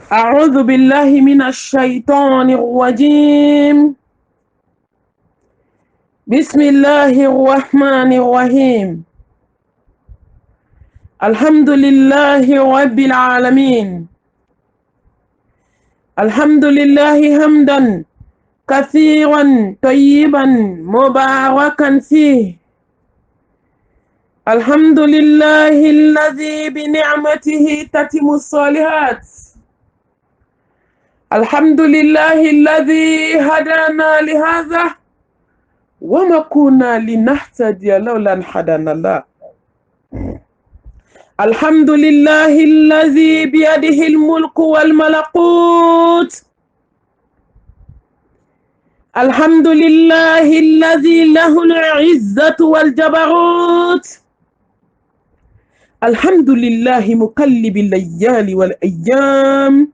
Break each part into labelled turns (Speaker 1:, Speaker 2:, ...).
Speaker 1: أعوذ بالله من الشيطان الرجيم. بسم الله الرحمن الرحيم. الحمد لله رب العالمين. الحمد لله حمدا كثيرا طيبا مباركا فيه. الحمد لله الذي بنعمته تتم الصالحات. الحمد لله الذي هدانا لهذا وما كنا لنهتدي لولا أن هدانا الله. الحمد لله الذي بيده الملك والملكوت. الحمد لله الذي له العزة والجبروت. الحمد لله مقلب الليالي والأيام.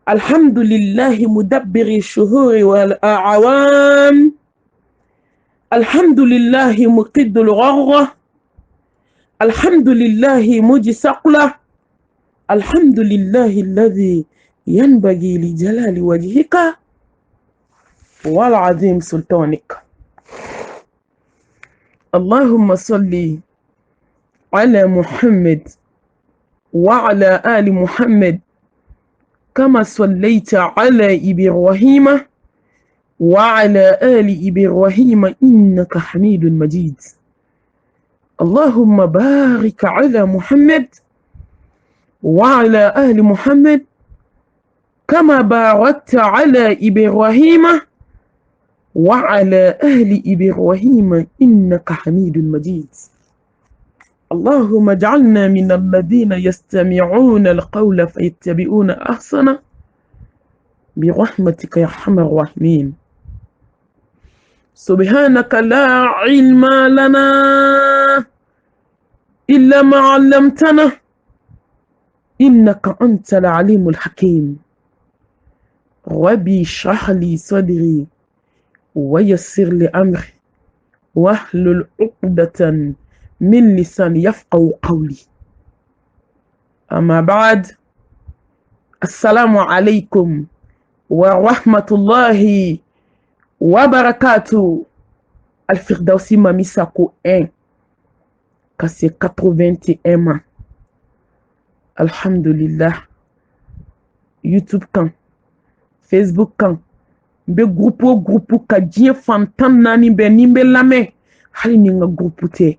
Speaker 1: الحمد لله مدبر الشهور والأعوام. الحمد لله مقد الغرة. الحمد لله مجسقلة. الحمد لله الذي ينبغي لجلال وجهك والعظيم سلطانك. اللهم صل على محمد وعلى آل محمد كما صليت على إبراهيم وعلى آل إبراهيم إنك حميد مجيد. اللهم بارك على محمد وعلى آل محمد كما باركت على إبراهيم وعلى آل إبراهيم إنك حميد مجيد. اللهم اجعلنا من الذين يستمعون القول فيتبعون أحسنه برحمتك يا أرحم الراحمين. سبحانك لا علم لنا إلا ما علمتنا إنك أنت العليم الحكيم. ربي اشرح لي صدري ويسر لي أمري واحلل عقدة من لساني يفقهوا قولي. أما بعد، السلام عليكم ورحمة الله وbarakatuh. Al-Firdausi Mamisako 1 cassé 81 ans. Alhamdulillah. YouTube kan, Facebook kan, be groupe ka diɲɛ fantan naani bɛ ni bɛ lamɛn hali ni nga groupe tɛ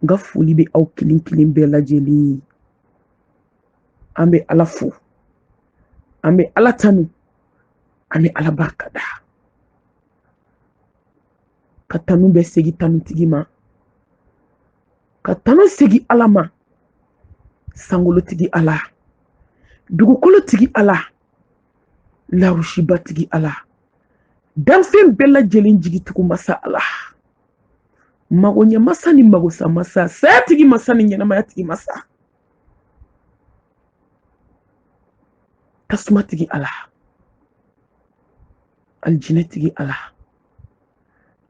Speaker 1: nga foli be aw kelen kelen bɛɛ lajɛlen. An bɛ Ala fo, an bɛ Ala tanu, an bɛ Ala barika da. Ka tanu bɛ segi tanutigi ma, ka tanu segi Ala ma, sangolotigi Ala, dugukolotigi Ala, lawusibatigi Ala, danfɛn bɛɛ lajɛlen jigitugu masa Ala, magoɲɛ masa ni magosa masa, sayatigi masa ni ɲɛnamayatigi masa, tasumatigi Ala, aljinɛtigi Ala.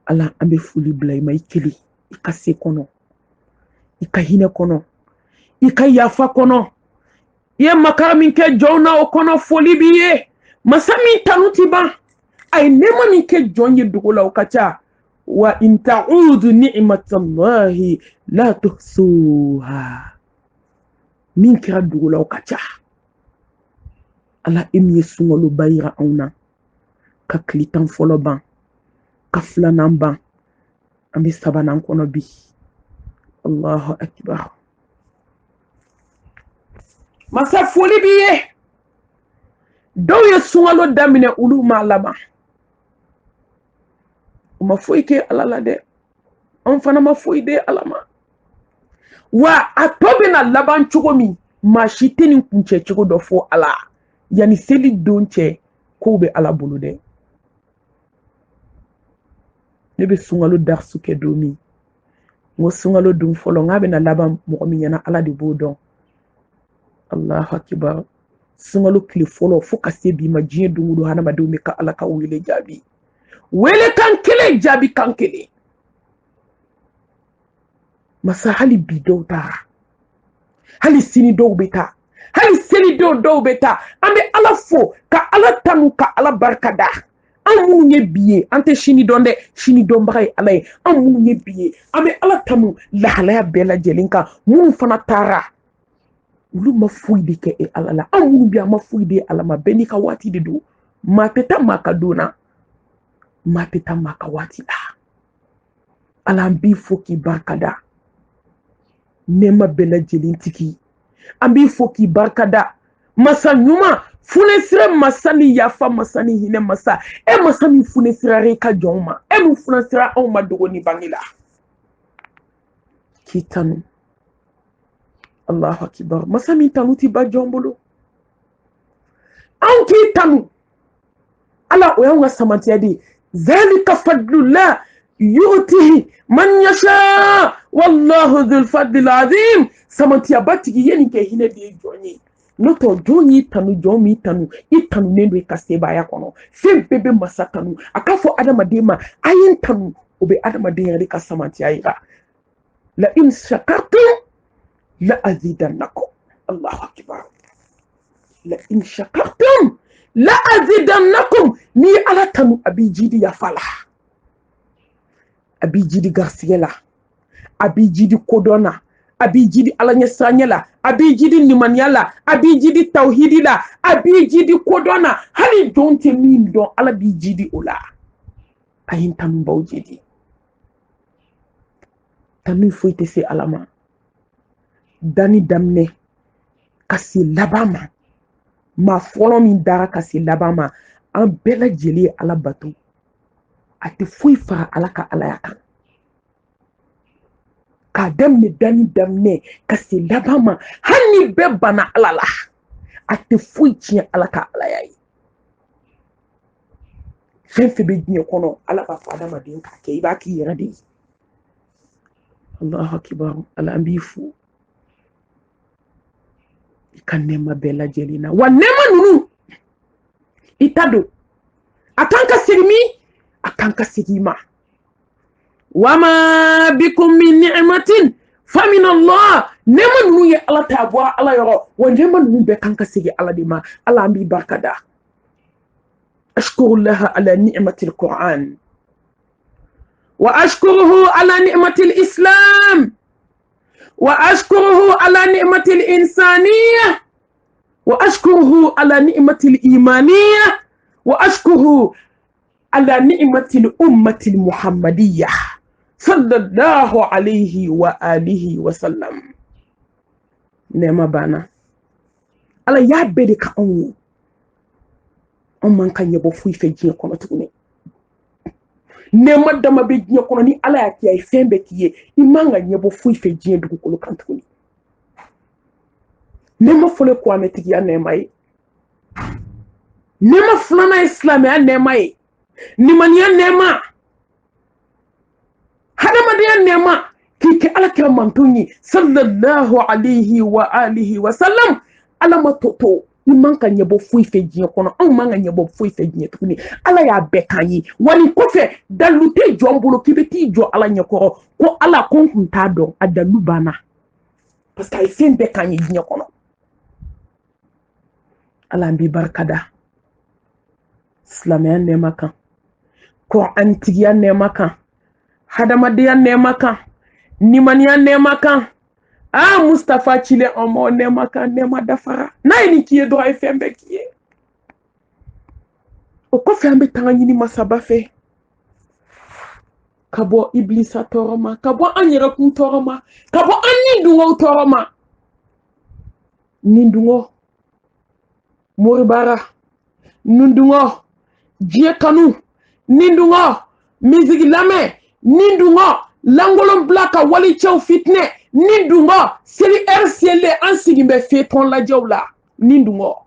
Speaker 1: Ala, an bɛ foli bila i ma, i kelen, i ka se kɔnɔ, i ka hinɛ kɔnɔ, i ka yafa kɔnɔ. I ye makara min kɛ jɔnw na o kɔnɔ, foli b'i ye. Masa min tanu ti ban, a ye nɛɛma min kɛ jɔn ye dogo la o ka ca. Wa in ta'udu ni'matallahi la tuhsuha. Min kɛra dogo la o ka ca. Ala, e min ye sunkaloba yira anw na, ka tile 10 fɔlɔ ban, ka 2nan ban, an bɛ 3nan kɔnɔ bi. Allahu akbar. Masa foli b'i ye. Dɔw ye sunkalo daminɛ olu ma laban. U ma foyi kɛ Ala la dɛ. An fana ma foyi de Ala ma. Wa a tɔ bɛna laban cogo min, maa si tɛ nin kuncɛ cogo dɔ fɔ Ala. Yani seli don cɛ, kow bɛ Ala bolo dɛ. Ne bɛ sunkalo darisu kɛ don min, n ko sunkalo don fɔlɔ n k'a bɛna laban mɔgɔ min ɲɛna Ala de b'o dɔn. Allahu akibar. Sunkalo tile fɔlɔ fo ka se bi ma diɲɛ don o don hadamadenw bɛ ka Ala ka wele jaabi. Wele kan kelen, jaabi kan kelen. Masa hali bi dɔw taara, hali sini dɔw bɛ taa, hali seli do beta ambe ala fo ka ala tanu ka ala barkada an minnu ye biye an tɛ sini dɔn dɛ sini dɔnbaga ye ala ye an minnu ye biye an bɛ ala tanu lahalaya bɛɛ lajɛlen kan minnu fana taara olu ma foyi de kɛ e ala la an minnu bɛ an ma foyi de ala ma bɛɛ n'i ka waati de don maa tɛ taa maa ka don na maa tɛ taa maa ka waati la ala an b'i fo k'i barikada nɛɛma bɛɛ lajɛlen tigi an b'i fo k'i barikada masa ɲuman funesira masa ni yafa masa ni hinɛ masa e masa min funesira i ka jɔnw ma e min funesira anw ma dogo ni bange la k'i tanu Allahu akibar masa min tanu ti ba jɔn bolo anw k'i tanu ala o y'anw ka samantiya de zalika fadlullah yu'tihi man yasha wallahu dhul fadlil azim samantiya ba tigi ye nin kɛ hinɛ de ye jɔn ye n'o tɛ jɔn y'i tanu jɔn m'i tanu i tanunen don i ka sebaaya kɔnɔ fɛn bɛɛ bɛ masa tanu a k'a fɔ adamaden ma a ye n tanu o bɛ adamaden yɛrɛ ka samantiya yira la in shakartum la azidannakum Allahu akbar la in shakartum la azidannakum ni ala tanu a b'i jidi yafa la a b'i jidi garisɛgɛ la a b'i jidi kodɔn na a b'i jidi ala ɲɛsiranya la a b'i jidi limaniya la a b'i jidi tawhidi la a b'i jidi kodɔn na hali jɔn tɛ min dɔn ala b'i jidi o la a ye n tanubaw jidi tanu foyi tɛ se ala ma dani daminɛ ka se laban ma maa fɔlɔ min dara ka se laban ma an bɛɛ lajɛlen ye ala bato a tɛ foyi fara ala ka alaya kan k'a daminɛ dani daminɛ ka se laban ma hali ni bɛɛ banna ala la a tɛ foyi tiɲɛ ala ka alaya ye fɛn fɛn bɛ diɲɛ kɔnɔ ala b'a fɔ adamaden k'a kɛ i b'a k'i yɛrɛ de ye Allahu akibar ala an b'i fo i ka nɛɛma bɛɛ lajɛlen na wa nɛɛma ninnu i ta don a kan ka segin min a kan ka segin ma wama bikum min ni'matin famin Allah nɛɛma ninnu ye ala ta bɔra ala yɔrɔ wa nɛɛma ninnu bɛɛ kan ka segin ala de ma ala an b'i barikada ashkurullaha ala ni'matil Qur'an wa ashkuruhu ala ni'matil Islam وأشكره على نعمة الإنسانية وأشكره على نعمة الإيمانية وأشكره على نعمة الأمة المحمدية صلى الله عليه وآله وسلم نعمة بانا على يا بدك أمي أمان كان يبو في جين كنا تقولي nema dama be diɲɛ kɔnɔ ni ala y'a kɛ a ye fɛn bɛɛ k'i ye i man ka ɲɛbɔ foyi fɛ diɲɛ dugukolo kan tuguni nema fɔlɔ ye kuranɛtigiya nɛɛma ye nema filanan ye silamɛya nɛɛma ye nimaniya nɛɛma hadamadenya nɛɛma k'i kɛ ala kɛra manton ye sallallahu alayhi wa alihi wa sallam ala ma toto i man ka ɲɛbɔ foyi fɛ diɲɛ kɔnɔ anw man ka ɲɛbɔ foyi fɛ diɲɛ tuguni ala y'a bɛɛ k'an ye wa nin kɔfɛ dalu tɛ jɔ n bolo k'i bɛ t'i jɔ ala ɲɛkɔrɔ ko ala ko n kun t'a dɔn a dalu banna parce que a ye fɛn bɛɛ k'an ye diɲɛ kɔnɔ ala an b'i barikada silamɛya nɛɛma kan kurantigiya nɛɛma kan hadamadenya nɛɛma kan nimaniya nɛɛma kan Mustafa Chile omo nema kan nema dafara na ni ki ye dɔrɔn a ye fɛn bɛɛ k'i ye o kɔfɛ an bɛ taga ɲini masaba fɛ ka bɔ iblisa tɔɔrɔ ma ka bɔ an yɛrɛkun tɔɔrɔ ma ka bɔ an nindungɔw tɔɔrɔ ma nindungɔ moribara nindungɔ diɲɛ kanu nindungɔ misigi lamɛn nindungɔ langolon bila ka wali cɛw fitinɛ ni dungo seli RCL an sigin bɛ fetɔn lajɛw la ni dungo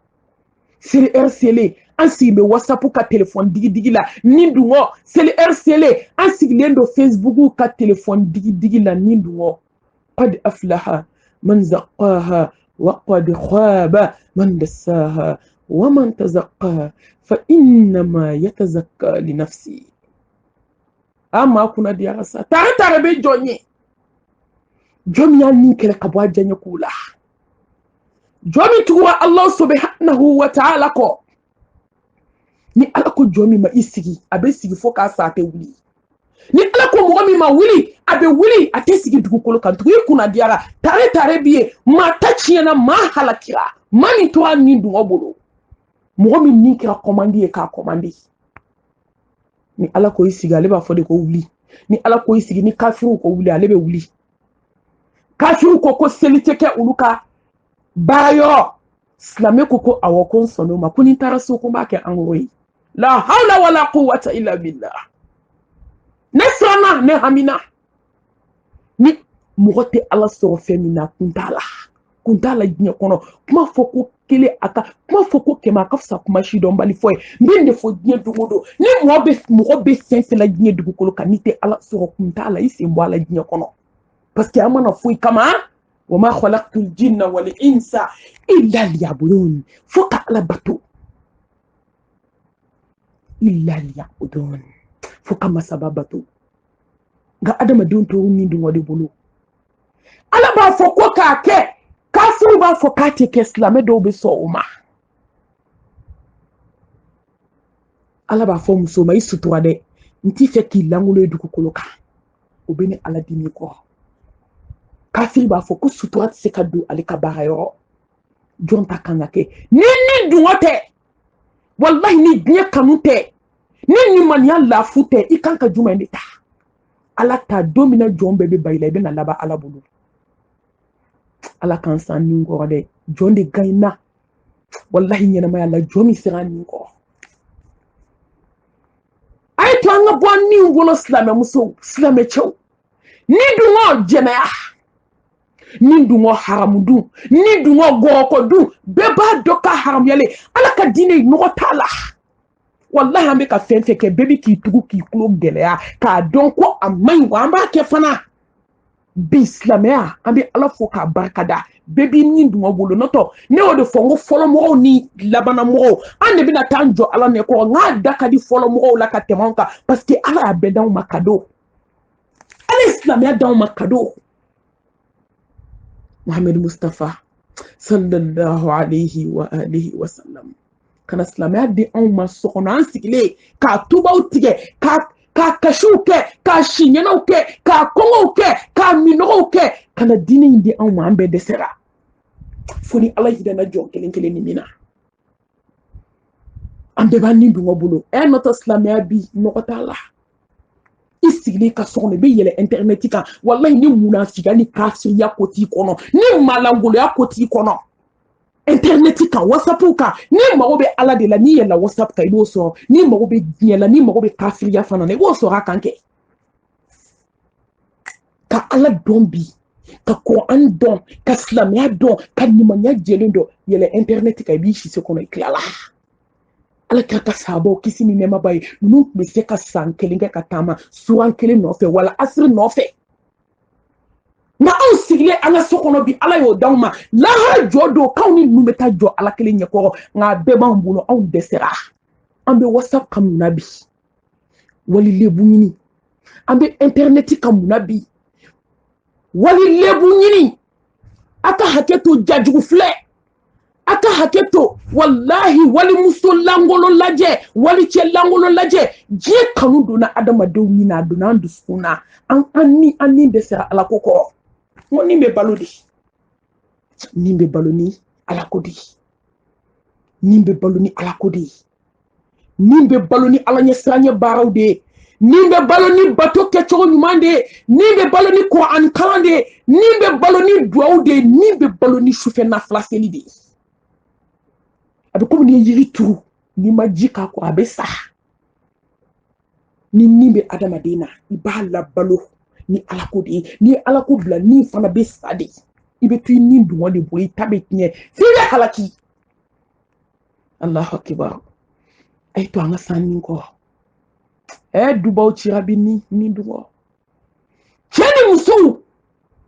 Speaker 1: seli RCL an sigin bɛ WhatsApp ka téléphone digi la ni dungo seli RCL an sigilen do Facebook ka téléphone digi la ni dungo qad aflaha man zaqqaha wa qad khaba man dassaha wa man tazaqqa fa innama yatazakka li nafsi ama kuna diarasa tare be jonye jom ya ni kele ka bɔ a janɲɛ k'u la jomi tuwa Allah subhanahu wa ta'ala ko ni ala ko jomi ma isigi abe sigi fo ka sa te wuli ni ala ko mo mi ma wuli abe wuli ate sigi dugukolo kan tuyi kuna diara tare biye ma tachiena ma halakira mani to an ni dungo bolo mo mi ni kira commandi e ka commandi ni ala ko isigi ale ba fo de ko wuli ni ala ko isigi ni kafiru ko wuli ale be wuli kafiru ko seliteke uluka bayo slame ko awokon sono ma kuni taraso ko ba ke angoyi la hawla wala quwwata illa billah nesana ne hamina ni mogote ala soro femina kuntala jinya kono kuma foko kele aka kuma foko kema kafsa kuma shidon bali foy mbinde fo jinya dugodo ni mogobe sense la jinya dugukolo kanite ala soro kuntala isi mbala jinya kono parce que amana foy kama wama khalaqtul jinna wal insa illa liya'budun foka ala bato illa liya'budun foka masababatu ga adama don to ni dum wadi bulu ala ba foko ka ke kafu ba foka te ke islam do be so uma ala ba fo muso mai sutura de nti fe ki langulo eduku koloka obene ala dimi ko kafiri ba fo ko sutura se ka do ale ka barayo jonta kanake ni duwote wallahi ni dia kanute ni man ya la fute ikanka juma ndita ala ta domina jombe be bayla be na laba ala bulu ala kan san ni ngoro de jonde gaina wallahi nyana ma yalla jomi siran ni ko ay to nga bonni wolo slame muso slame chew ni dungo jemea ni dungo haramudu ni dungo goko du beba doka haram yale ala ka dine no tala wallahi ambe ka fenfe ke bebi ki tugu ki klo gelea ka don ko amai wa amba ke fana bislamea ambe ala fo ka barkada bebi ni dungo bolo noto ne o de fongo folo mo ni labana mo ande bi na tanjo ala ne ko nga daka di folo mo la ka temanka parce que ala abedan makado ala islamea dan makado Muhammad Mustafa sallallahu alayhi wa alihi wa sallam kana islamia di on ma sokono ansikile ka tubaw tige ka kashuke ka shinyanoke ka kongoke ka minoke kana dini ndi on ma ambe desera foni Allah yidana jo kelen ni mina ambe bani dungo bulu noto islamia bi nokotala isigile ka sokono be yele internetika wallahi ni munafiga ni kafir ya koti kono ni malangolo ya koti kono internetika whatsapp ka ni mago be ala de la ni yela whatsapp ka ibo so ni mago be yela ni mago be kafir ya fana ne wo so rakanke ka ala dombi ka Quran don ka islamia don ka nimanya jelendo yele internetika bi shi se kono iklala ala ka sabo kisi ni nema bay nu be se ka san kelinga ka tama suwan kele no fe wala asri no fe na on sigle ala sokono bi ala yo dawma la ha jodo kawni nu meta jo ala kele nyeko nga beba mbuno on desera ambe whatsapp kam nabi wali lebu nyini ambe internet kam nabi wali lebu nyini aka haketo jajugu fle aka haketo wallahi wali muso langolo laje wali che langolo laje je kanu dona adama dawni na dona ndusuna anni desera ala koko woni be balodi nimbe baloni ala kodi nimbe baloni ala kodi nimbe baloni ala nyesranye barawde nimbe baloni bato kecho nyumande nimbe baloni Quran kalande nimbe baloni duawde nimbe baloni shufe na flaseli de abiko ni yiri turu ni majika ko abesa ni nimbe adama dina ibala balo ni alakodi ni alakobla ni fana be sade ibetu ni duwa de boy tabetnie fire halaki Allahu akbar ay to anga sanni ko dubaw ci rabini ni duwa cheni musu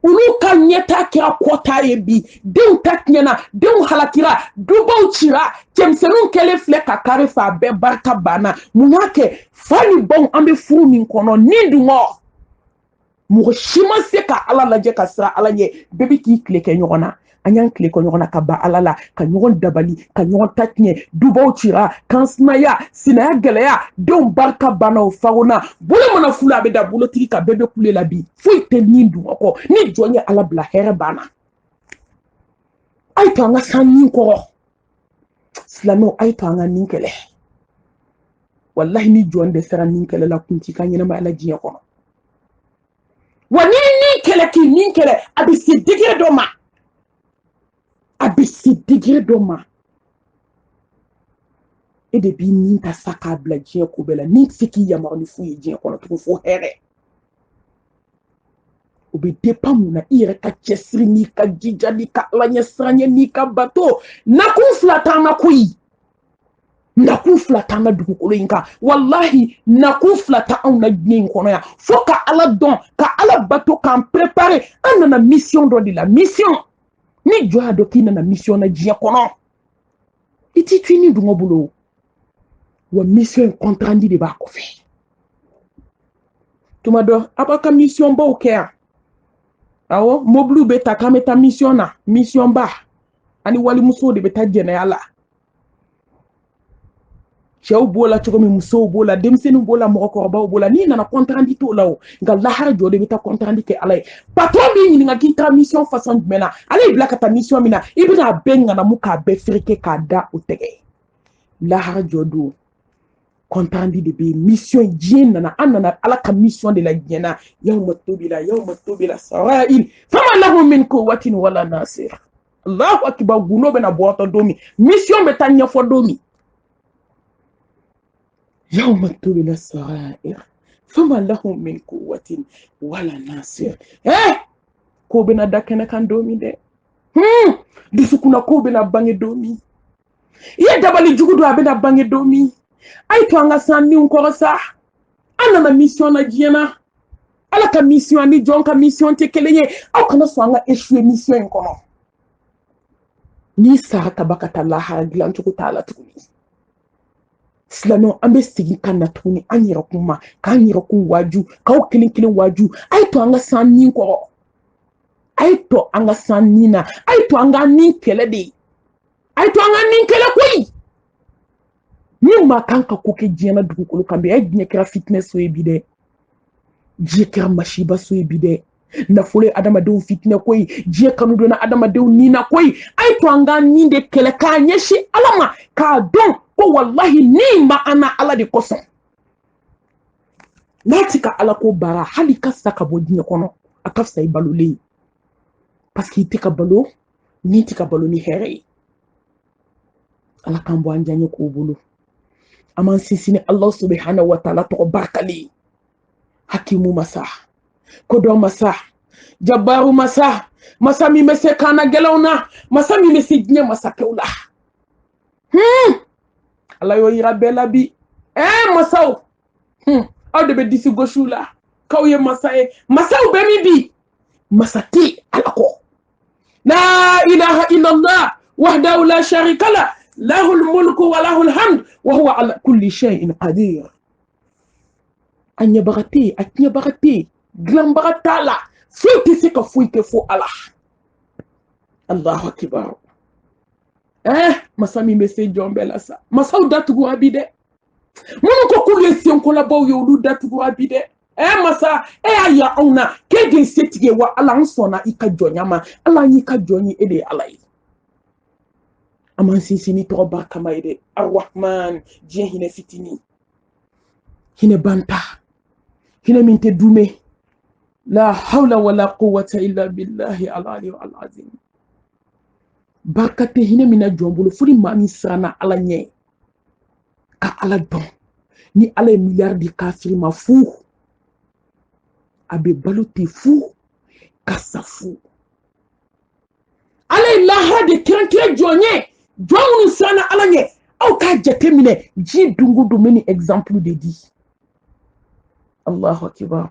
Speaker 1: ulu kan nyeta kira kota yebi dew taknyana dew halakira dubaw cira temsenun kele fleka kare fa be barka bana munyake fani bon ambe furu min kono ni duwa mugo shima se ka ala laje ka sira ala nye bebi ki kleke nyogona an y'an tile kɔ ɲɔgɔn na ka ba ala la ka ɲɔgɔn dabali ka ɲɔgɔn ta tiɲɛ dubaw cira kan sumaya sinaya gɛlɛya denw barika banna o fagona bolo mana fulu a bɛ da bolotigi ka bɛɛ bɛ kule la bi foyi tɛ nin dun kɔ ni jɔn ye ala bila hɛrɛ banna a ye to an ka san nin kɔrɔ silamɛw a ye to an ka nin kɛlɛ wallahi ni jɔn dɛsɛra nin kɛlɛ la kun ti ka ɲɛnamaya la diɲɛ kɔnɔ wa ni nin kɛlɛ k'i nin kɛlɛ a bɛ se degré dɔ ma a bɛ se degré dɔ ma e de b'i nin ta sa k'a bila diɲɛ ko bɛɛ la ni tɛ se k'i yamaru ni foyi ye diɲɛ kɔnɔ tugun fo hɛrɛ o bɛ dépend mun na i yɛrɛ ka cɛsiri n'i ka jija n'i ka ala ɲɛ siranɲɛ n'i ka bato nakun fila t'an na koyi nakun fila t'an ka dugukolo in kan wallahi nakun fila ta anw na diɲɛ in kɔnɔ yan fo ka ala dɔn ka ala bato k'an préparer an nana mission dɔ de la mission ni jɔ y'a dɔn k'i nana mission na diɲɛ kɔnɔ i t'i to i ni dungɔ bolo wa mission in compte rendu de b'a kɔfɛ tuma dɔ a b'a ka mission baw kɛ yan awɔ mobiliw bɛ ta k'an bɛ taa mission na mission ba ani walimusow de bɛ taa jɛnɛya la cɛw b'o la cogo min musow b'o la denmisɛnninw b'o la mɔgɔkɔrɔbaw b'o la n'i nana compte rendu t'o la o nka lahara jɔ de bɛ taa compte rendu kɛ ala ye patron b'i ɲininka k'i taara mission façon jumɛn na ale y'i bila ka taa mission min na i bɛna a bɛɛ ŋanamu k'a bɛɛ fereke k'a da o tɛgɛ lahara jɔ don compte rendu de bɛ yen mission diɲɛ nana an nana ala ka mission de la diɲɛ na yawma tobila sara'il fama lahu min quwwatin wala nasir allahu akbar gundo bɛna bɔtɔ don min mission bɛ taa ɲɛfɔ don min yawma tobila sara'il fama lahu min quwwatin wala nasir ko bɛna da kɛnɛ kan don min dɛ dusukuna ko bɛna bange don min i ye dabali jugu don a bɛna bange don min a ye to an ka san niw kɔrɔ sa an nana mission na diɲɛ na ala ka mission ani jɔn ka mission tɛ kelen ye aw kana sɔn an ka échouer mission in kɔnɔ n'i sara ka ba ka taa lahara dilan cogo t'a la tuguni silamɛw an bɛ segin ka na tuguni an yɛrɛkun ma k'an yɛrɛkun waaju k'aw kelen kelen waaju a ye to an ka san nin kɔrɔ a ye to an ka san nin na a ye to an ka nin kɛlɛ de a ye to an ka nin kɛlɛ koyi ni ma kan ka ko kɛ diɲɛ na dugukolo kan bi a ye diɲɛ kɛra fitinɛ so ye bi dɛ diɲɛ kɛra masiba so ye bi dɛ nafolo ye adamadenw fitinɛ koyi diɲɛ kanu donna adamadenw nin na koyi a ye to an ka nin de kɛlɛ k'a ɲɛsin ala ma k'a dɔn ko wallahi ni ma an na ala de kosɔn n'a ti ka ala ko baara hali ka sa ka bɔ diɲɛ kɔnɔ a ka fisa i balolen parce que i tɛ ka balo ni tɛ ka balo ni hɛrɛ ye ala k'an bɔ an diyaɲɛ k'o bolo an m'an sinsin ni ala subhanahu wa ta'ala tɔgɔ barikalen hakimu masa kodɔn masa jabaru masa masa min bɛ se kaana gɛlɛnw na masa min bɛ se diɲɛ masakɛw la ala y'o yira bɛɛ la bi masaw aw de bɛ disi gosiw la k'aw ye masa ye masaw bɛ min bi masa tɛ ala kɔ la ilaha illallah wahdahu la sharika la lahul mulku wa lahul hamd wa huwa ala kulli shay'in qadir a ɲɛbaga tɛ yen a tiɲɛbaga tɛ yen dilanbaga t'a la foyi tɛ se ka foyi kɛ fo ala allahu akibar masa min bɛ se jɔn bɛɛ la sa masaw datugura bi dɛ minnu ko k'u ye senkolabaaw ye olu datugura bi dɛ masa y'a yira anw na k'e de ye setigi ye wa ala an sɔnna i ka jɔnya ma ala an y'i ka jɔn ye e de ye ala ye an m'an sinsin ni tɔgɔ ba kama ye dɛ arrahman diɲɛ hinɛ fitinin hinɛ banta hinɛ min tɛ dume la hawla wala quwwata illa billahi al-ali al-azim barika tɛ hinɛ min na jɔn bolo fo ni maa min siranna ala ɲɛ ka ala dɔn ni ala ye miliyari di kafiri ma fu a bɛ balo ten fu ka sa fu ala ye lahara de kɛrɛnkɛrɛn jɔn ye jɔn minnu siranna ala ɲɛ aw k'a jate minɛ ji dungu dun bɛ ni exemple de di allahu akibar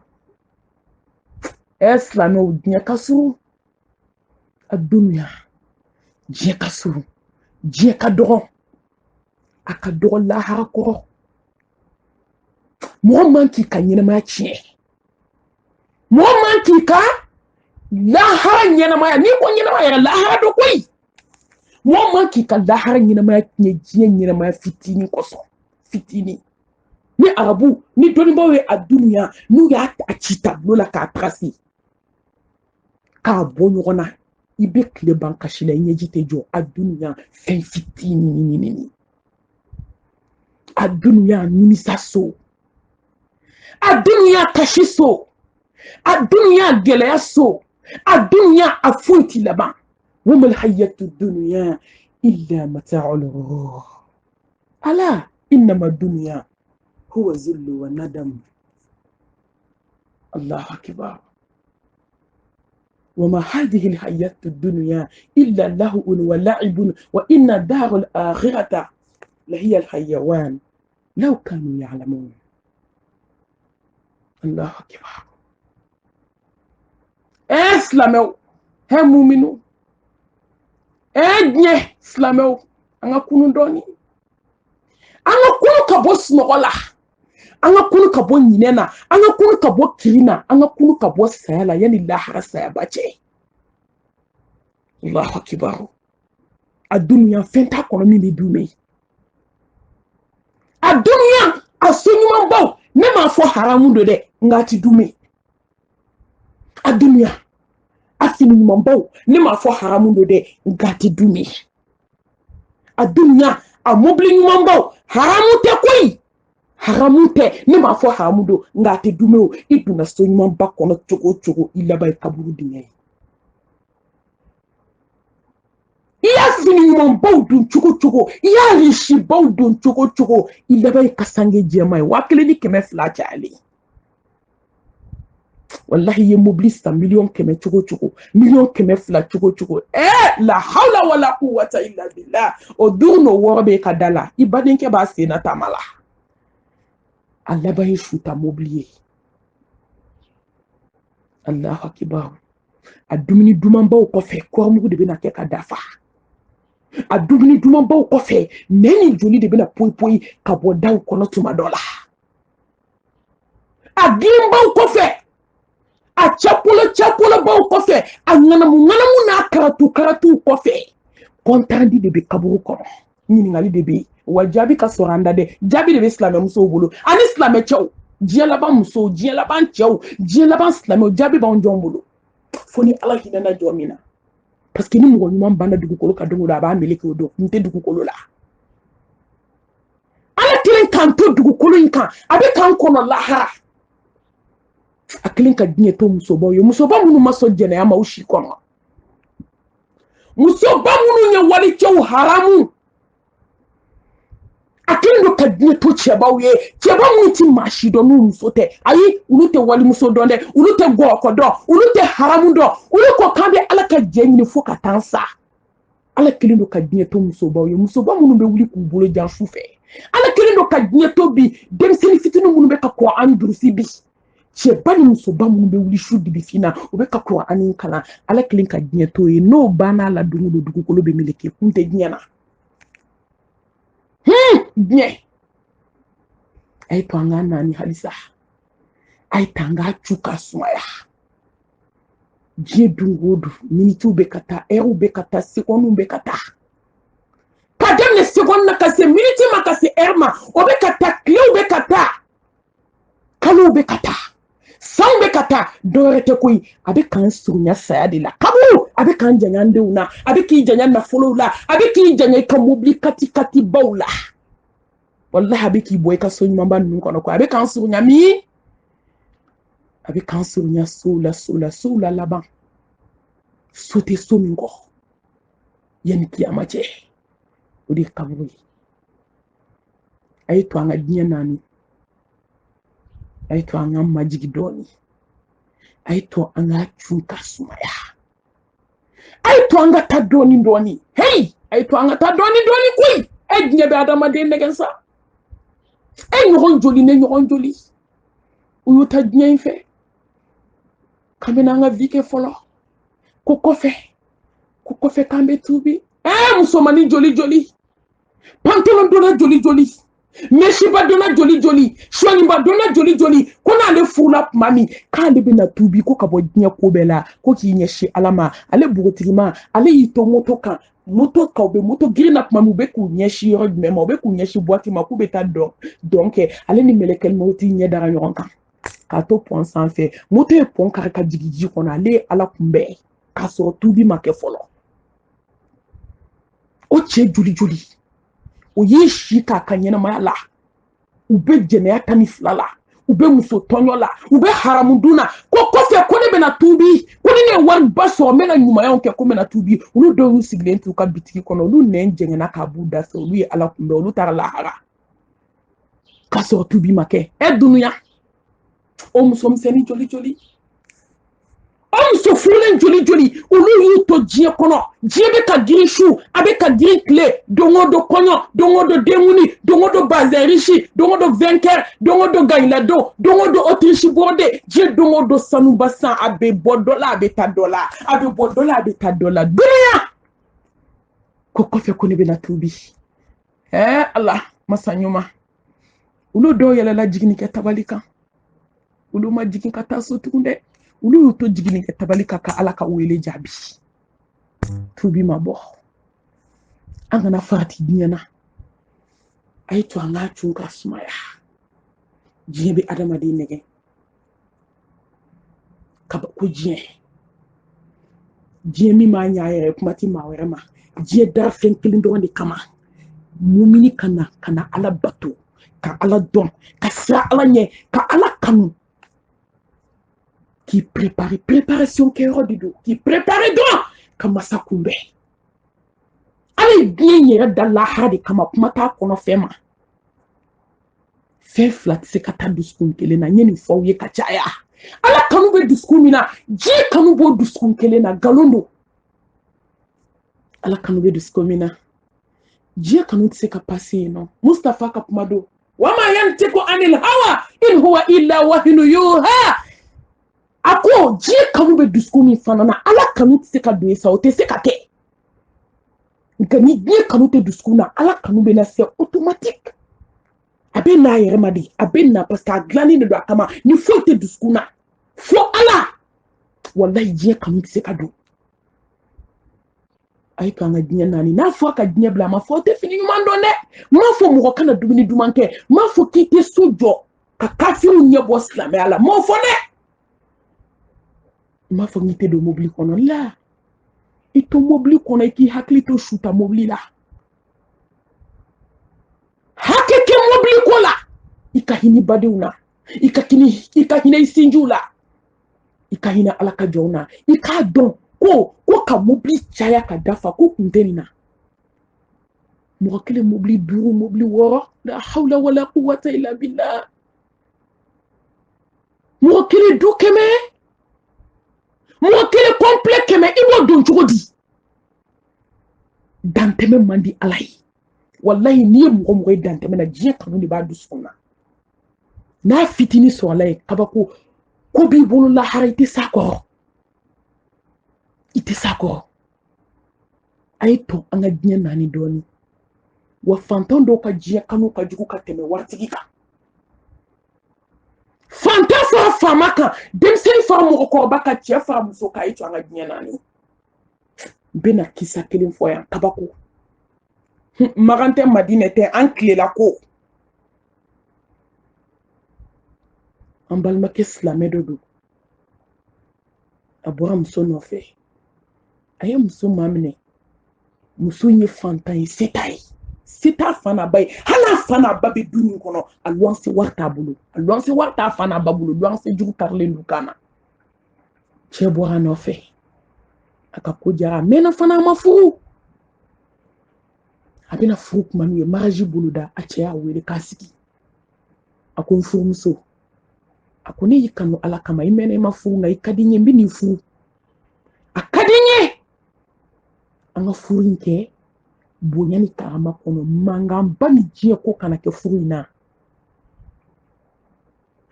Speaker 1: silamɛw diɲɛ ka surun a dunuya diɲɛ ka surun diɲɛ ka dɔgɔ a ka dɔgɔ lahara kɔrɔ mɔgɔ man k'i ka ɲɛnamaya tiɲɛ mɔgɔ man k'i ka lahara ɲɛnamaya n'i ko ɲɛnamaya yɛrɛ lahara do koyi mɔgɔ man k'i ka lahara ɲɛnamaya tiɲɛ diɲɛ ɲɛnamaya fitinin kosɔn fitinin ni arabu ni dɔnnibaw ye a dunuya n'u y'a ci tableau la k'a tracé k'a bɔ ɲɔgɔn na i bɛ tile ban kasi la i ɲɛji tɛ jɔ a dunuya fɛn fitinin a dunuya nimisa so a dunuya kasi so a dunuya gɛlɛya so a dunuya a foyi t'i laban وما الحياة الدنيا إلا متاع الغرور ألا إنما الدنيا هو ذل وندم الله أكبر وما هذه الحياة الدنيا إلا لهو ولعب وإن دار الآخرة لهي الحيوان لو كانوا يعلمون الله أكبر اسلامو هم مؤمنون Edne slameo anga kunu doni anga kunu kabo snogola anga kunu kabo nyinena anga kunu kabo kirina anga kunu kabo sayala yani lahara saya bache Allahu akbar adunya fenta kono mi be dume adunya asonyuma baw ne ma fo haramu do de ngati dume adunya afini mambaw ne ma fo haramu do de ngati dumi adunya a mobli mambaw haramu te koyi haramu te ne ma fo haramu do ngati dumi o iduna so nyuma ba kono chogo ilaba kaburu dinye iya fini mambaw dun chogo iya rishi baw dun chogo ilaba kasange jema wakile ni keme fla chali wallahi ye mobili sa million kɛmɛ cogo million kɛmɛ fila cogo la hawla wala quwwata illa billah o duuru no wɔɔrɔ bɛ ka da la i badenkɛ b'a sen na taama la a laban ye futa mobili ye Allahu akbar a dumuni dumanbaw kɔfɛ kɔrɔmugu de bɛna kɛ ka dafa a dumuni dumanbaw kɔfɛ nɛn ni joli de bɛna poyi ka bɔ daw kɔnɔ tuma dɔ la a girinbaw kɔfɛ a chapolo baw kɔfɛ a ŋanamu n'a karatu kɔfɛ kɔntandi de bɛ kaburu kɔnɔ ɲininkali de bɛ wa jaabi ka sɔrɔ an da dɛ jaabi de bɛ silamɛmusow bolo ani silamɛ cɛw diɲɛ laban musow diɲɛ laban cɛw diɲɛ laban silamɛw jaabi b'anw jɔn bolo fo ni ala hinɛna jɔ min na parce que ni mɔgɔ ɲuman banna dugukolo ka don o don a b'a meleke o don kun tɛ dugukolo la ala kelen k'an to dugukolo in kan a bɛ k'an kɔnɔ lahara a kelen ka diɲɛ to musobaw ye musoba minnu ma sɔn jɛnɛya ma u si kɔnɔ musoba minnu ye walicɛw haramu a kelen do ka diɲɛ to cɛbaw ye cɛba minnu ti maa si dɔn n'u muso tɛ ayi olu tɛ walimuso dɔn dɛ olu tɛ gɔɔkɔ dɔn olu tɛ haramu dɔn olu ko k'an bɛ ala ka jɛ ɲini fo ka taa sa ala kelen do ka diɲɛ to musobaw ye musoba minnu bɛ wuli k'u bolo jan su fɛ ala kelen do ka diɲɛ to bi denmisɛnnin fitinin minnu bɛ ka kɔ an durusi bi cɛba ni musoba minnu bɛ wuli su dibifin na u bɛ ka Kur'ani kalan ala kelen ka diɲɛ to ye n'o banna la don o don dugukolo bɛ meleke kun tɛ diɲɛ na diɲɛ a ye to an k'a naani halisa a ye ta an k'a cu ka sumaya diɲɛ don o don minitiw bɛ ka taa ɛriw bɛ ka taa secondes bɛ ka taa ka daminɛ seconde na ka se miniti ma ka se ɛri ma o bɛ ka taa tilew bɛ ka taa kalow bɛ ka taa sanw bɛ ka taa dɔwɛrɛ tɛ koyi a bɛ k'an surunya saya de la kaburu a bɛ k'an janya an denw na a bɛ k'i janya nafolow la a bɛ k'i janya i ka mobili kati baw la wallahi a bɛ k'i bɔ i ka so ɲumanba ninnu kɔnɔ ko a bɛ k'an surunya min a bɛ k'an surunya sow la laban so tɛ so min kɔ yanni kiyama cɛ o de ye kaburu ye a ye to an ka diɲɛ naani a ye to an ka majigi dɔɔni a ye to an ka cun ka sumaya a ye to an ka taa dɔɔni hey a ye to an ka taa dɔɔni koyi e diɲɛ bɛ adamaden nɛgɛ sa e ɲɔgɔn joli ne ɲɔgɔn joli u y'u ta diɲɛ in fɛ kabini an ka vi kɛ fɔlɔ ko kɔfɛ k'an bɛ tuubi musomanin joli pantalon donna joli Meshiba donna joli joli, Shwaniba donna joli joli, kona ale fula mami, kale bena tubi ko kabo dinya ko bela, ko ki nyeshi alama, ale bugotirima, ale yito moto kan, moto ka obe moto girina mami ube ku nyeshi yoro mema, ube ku nyeshi boati ma ku beta donc ale ni melekel moti nye dara yoron kan. Ka to pon sanfɛ moto ye pon kari ka jigi ji kɔnɔ ale ala kunbɛ k'a sɔrɔ tubi ma kɛ fɔlɔ o cɛ joli joli o ye si k'a ka ɲɛnamaya la u bɛ jɛnɛya 12 la u bɛ muso tɔɲɔ la u bɛ haramu dun na ko kɔfɛ ko ne bɛna tubi ko ni ne ye wariba sɔrɔ n bɛna ɲumanyaw kɛ ko n bɛna tubi olu dɔw y'u sigilen t'u ka bitigi kɔnɔ olu nɛn jɛngɛna k'a b'u da fɛ olu ye ala kunbɛ olu taara lahara k'a sɔrɔ tubi ma kɛ dunuya o muso misɛnnin joli joli o muso furulen joli joli olu y'u to diɲɛ kɔnɔ diɲɛ bɛ ka girin su a bɛ ka girin tile don o don kɔɲɔ don o don denkundi don o don bazɛn riche don o don vainqueur don o don gagnadon don o don autriche borde diɲɛ don o don sanuba san a bɛ bɔ dɔ la a bɛ taa dɔ la a bɛ bɔ dɔ la a bɛ taa dɔ la dunuya ko kɔfɛ ko ne bɛna tubi ala masa ɲuman olu dɔw yɛlɛla jiginnikɛ tabali kan olu ma jigin ka taa so tugun dɛ olu y'u to jiginnikɛ tabali kan ka ala ka wele jaabi tubi ma bɔ an kana farati diɲɛ na a ye to an k'a cun ka sumaya diɲɛ bɛ adamaden nɛgɛ kaba ko diɲɛ min b'a ɲɛ a yɛrɛ kuma tɛ maa wɛrɛ ma diɲɛ dara fɛn kelen dɔrɔn de kama mumini ka na ala bato ka ala dɔn ka sira ala ɲɛ ka ala kanu k'i préparation kɛyɔrɔ de don k'i préparer dɔrɔn ka masa kunbɛn ala ye diɲɛ yɛrɛ da lahara de kama kuma t'a kɔnɔ fɛn ma fɛn fila tɛ se ka taa dusukun kelen na n ye nin fɔ aw ye ka caya ala kanu bɛ dusukun min na diɲɛ kanu b'o dusukun kelen na nkalon don ala kanu bɛ dusukun min na diɲɛ kanu tɛ se ka passe yen nɔ Mustafa ka kuma don wama yantiku anil hawa in huwa illa wahyun yuha a ko diɲɛ kanu bɛ dusukun min fana na ala kanu tɛ se ka don sa o tɛ se ka kɛ nka ni diɲɛ kanu tɛ dusukun na ala kanu bɛ na se automatique a bɛ n'a yɛrɛ ma de a bɛ na parce que a dilannen de don a kama ni foyi tɛ dusukun na fo ala wallahi diɲɛ kanu tɛ se ka don a ye to an ka diɲɛ naani n'a fɔ a ka diɲɛ bila a ma fɔ o tɛ fini ɲuman dɔn dɛ n m'a fɔ mɔgɔ kana dumuni duman kɛ n m'a fɔ k'i tɛ so jɔ ka kafiriw ɲɛbɔ silamɛya la n m'o fɔ dɛ n m'a fɔ k'i tɛ don mobili kɔnɔ la i to mobili kɔnɔ i k'i hakili to suta mobili la hakɛ kɛ mobili ko la i ka hinɛ badenw na i ka hinɛ i sinjiw la i ka hinɛ ala ka jɔnw na i k'a dɔn ko ka mobili caya ka dafa ko kun tɛ nin na mɔgɔ kelen mobili 5 mobili 6 la hawla wala quwwata illa billah mɔgɔ kelen du 100 mɔgɔ kelen complet 100 i b'o don cogo di dantɛmɛ man di ala ye wallahi n'i ye mɔgɔ ye dantɛmɛ na diɲɛ kanu de b'a dusukun na n'a fitinin sɔrɔ ala ye kabako ko b'i bolo lahara i tɛ s'a kɔrɔ i tɛ s'a kɔrɔ a ye to an ka diɲɛ naani dɔɔnin wa fantan dɔw ka diɲɛ kanu ka jugu ka tɛmɛ waritigi kan fantan fara faama kan denmisɛnnin fara mɔgɔkɔrɔba kan cɛ fara muso kan a ye to an ka diɲɛ naani n bɛna kisa kelen fɔ yan kabako magan tɛ madinɛ tɛ an tilela ko an balimakɛ silamɛ dɔ don a bɔra muso nɔfɛ a ye muso maminɛ muso ye fantan ye se t'a ye se t'a fa n'a ba ye hali n'a fa n'a ba bɛ du min kɔnɔ a luwanse wari t'a bolo a luwanse wari t'a fa n'a ba bolo luwanse jugu karilen don kan na cɛ bɔra a nɔfɛ a ka ko jara a mɛnna fana a ma furu a bɛna furu kuma min ye mariage boloda a cɛ y'a wele k'a sigi a ko n furumuso a ko ne y'i kanu ala kama i mɛnna i ma furu nka i ka di n ye n bɛ nin furu a ka di n ye an ka furu in kɛ bonya ni karama kɔnɔ mankanba ni diɲɛ ko kana kɛ furu in na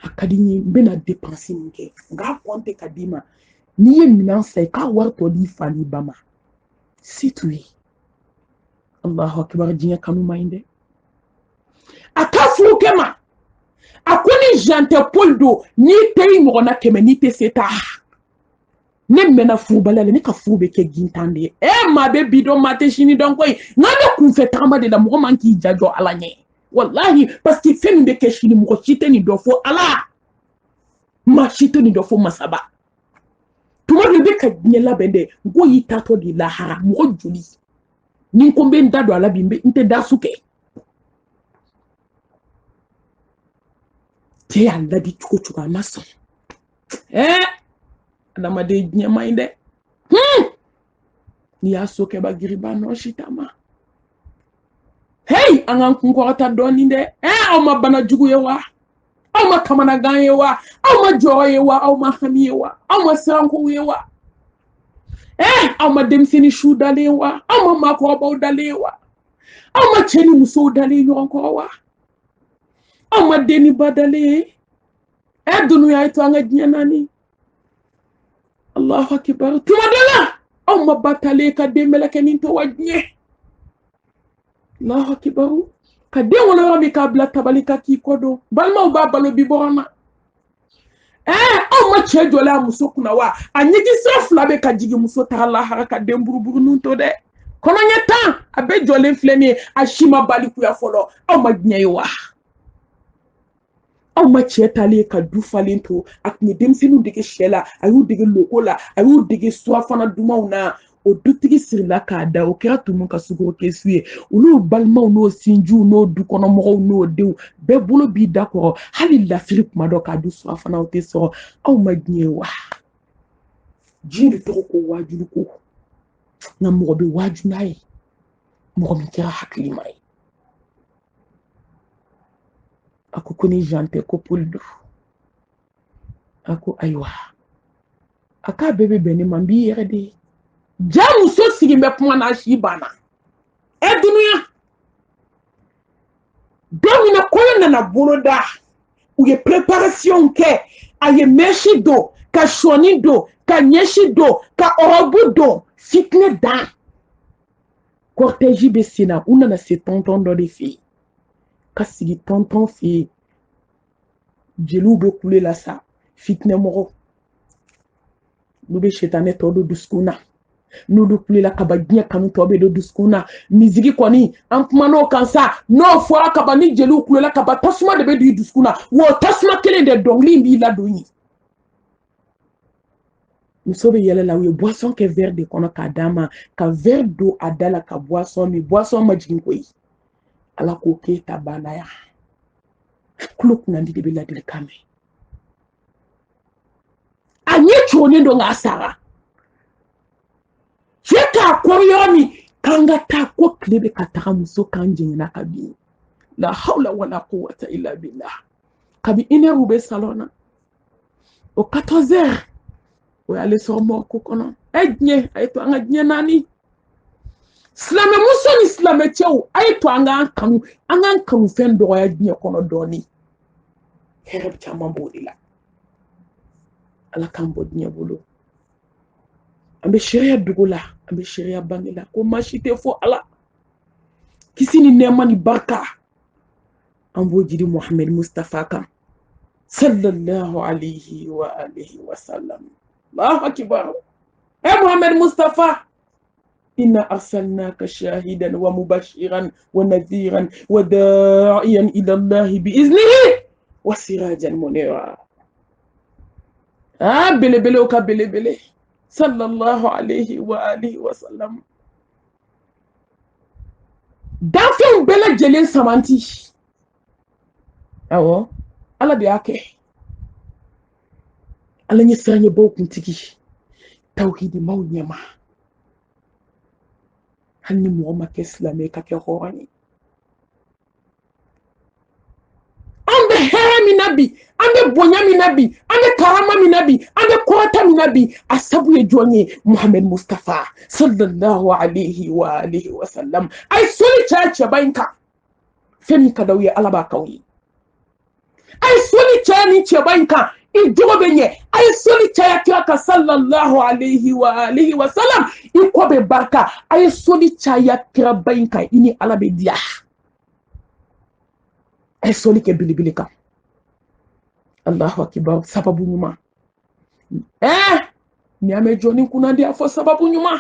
Speaker 1: a ka di n ye n bɛna dépense min kɛ n k'a compter ka d'i ma n'i ye minɛn san i k'a wari tɔ di fa n'i ba ma c'est tout ye Allahu akbar diɲɛ kanu man ɲi dɛ akafu kema akoni jante poldo ni tei mo na keme ni te seta ne mena fu balale ne ka fu be ke gintande ma be bido mate shini don koy ngade kun fe tamba de la mo man ki jajo ala nye wallahi parce que fe be ke shini mo chite ni do fo ala ma chite ni do fo masaba tuma be ka nyela bende go yitato di lahara mo juli ni ko be ndado ala bimbe nte dasuke te alla di chuko maso adama de nyama inde ni asoke ba giriba no shitama hey angan kunkorata doni nde aw ma bana jugu yewa aw ma kamana gan yewa aw ma joro yewa aw ma hani yewa aw ma sanko yewa aw ma demsini shu dalewa aw ma mako baw dalewa aw ma cheni muso dale nyonko wa aw ma deni badale dunuya ito anga nani Allahu akbar tumadala aw ma batale ka demela kenin to wajne Allahu akbar ka de wala rabi ka bla tabalika ki kodo balma ba balo bi borama aw ma chejo la muso kuna wa anyigi safla be ka jigi muso ta Allah haraka dem buruburu nun to de kono nyata abe jole flemi ashima baliku ya folo aw ma gnyewa aw ma chetale ka du falento ak ni demsinu dege shela ayu dege lokola ayu dege swafana dumauna o dutigi sirla ka da o kera tumu ka sugoro kesuye ulu balmaw no sinju no du kono mo no dew be bolo bi d'accord hali la philip mado ka du swafana o te so aw ma gnyewa jiri to ko wajulu ko na mo be wajunai mo mi kera hakli mai ako koni jante ko poldo ako aywa aka bebe beni mambi yerde jamu so sigi me puma na shibana dunuya domina koyo na boloda ou ye préparation ke aye meshi do ka shoni do ka nyeshi do ka orobu do fitne da cortège besina una na se tonton do de filles kasigi tonton fi jelu be kule la sa fitne moro nube shetane to do duskuna nudu kule la kabagnya kanu to be do duskuna mizigi kwani ampmano kansa no fora kabani jelu kule la kaba tasma de be do duskuna wo tasma kele de dongli mbi la doni musobe yele la we boisson ke verre de kono kadama ka verre d'eau adala ka boisson mi boisson majin koyi ala ko ke tabana ya klok nandi de bela de kame anye choni ndo ngasara cheka koryomi kanga ta ko klebe kataka muso kanjin na kabi la hawla wala quwwata illa billah kabi ine rube salona o 14h o ale so mo ko kono ednye ay to anga dnya nani Slame muso ni slame chew ay to anga kanu fen do ya dnya kono doni hereb chama bodila ala kambo dnya bolo ambe sheria dugula ambe sheria bangila ko machite fo ala kisini nema ni barka ambo jidi Muhammad Mustafa kan sallallahu alayhi wa alihi wa sallam Allahu akbar Muhammad Mustafa إنا أرسلناك شاهدا ومبشرا ونذيرا وداعيا إلى الله بإذنه وسراجا منيرا بلي بلي وكا بلي بلي صلى الله عليه وآله وسلم دافع بلا جلين سمانتي أو على بياكي على نسراني بوكم تيجي توحيد مونيما hanni muoma keslame kake horani ande herami nabi ande bonyami nabi ande karama mi nabi ande kota mi nabi asabu ye jonye Muhammad Mustafa sallallahu alayhi wa alihi wa sallam ay soli chacha bainka femi kadawiye alaba kawi ay soli chani chabainka ijogo benye ay soli chaya kaka sallallahu alayhi wa alihi wa sallam ikobe barka ay soli chaya kira bainka ini alabe dia a ye sɔli kɛ belebele kan. Allahu akibar, sababu ɲuman. Ni an bɛ jɔ ni kunnandi a fɔ sababu ɲuman.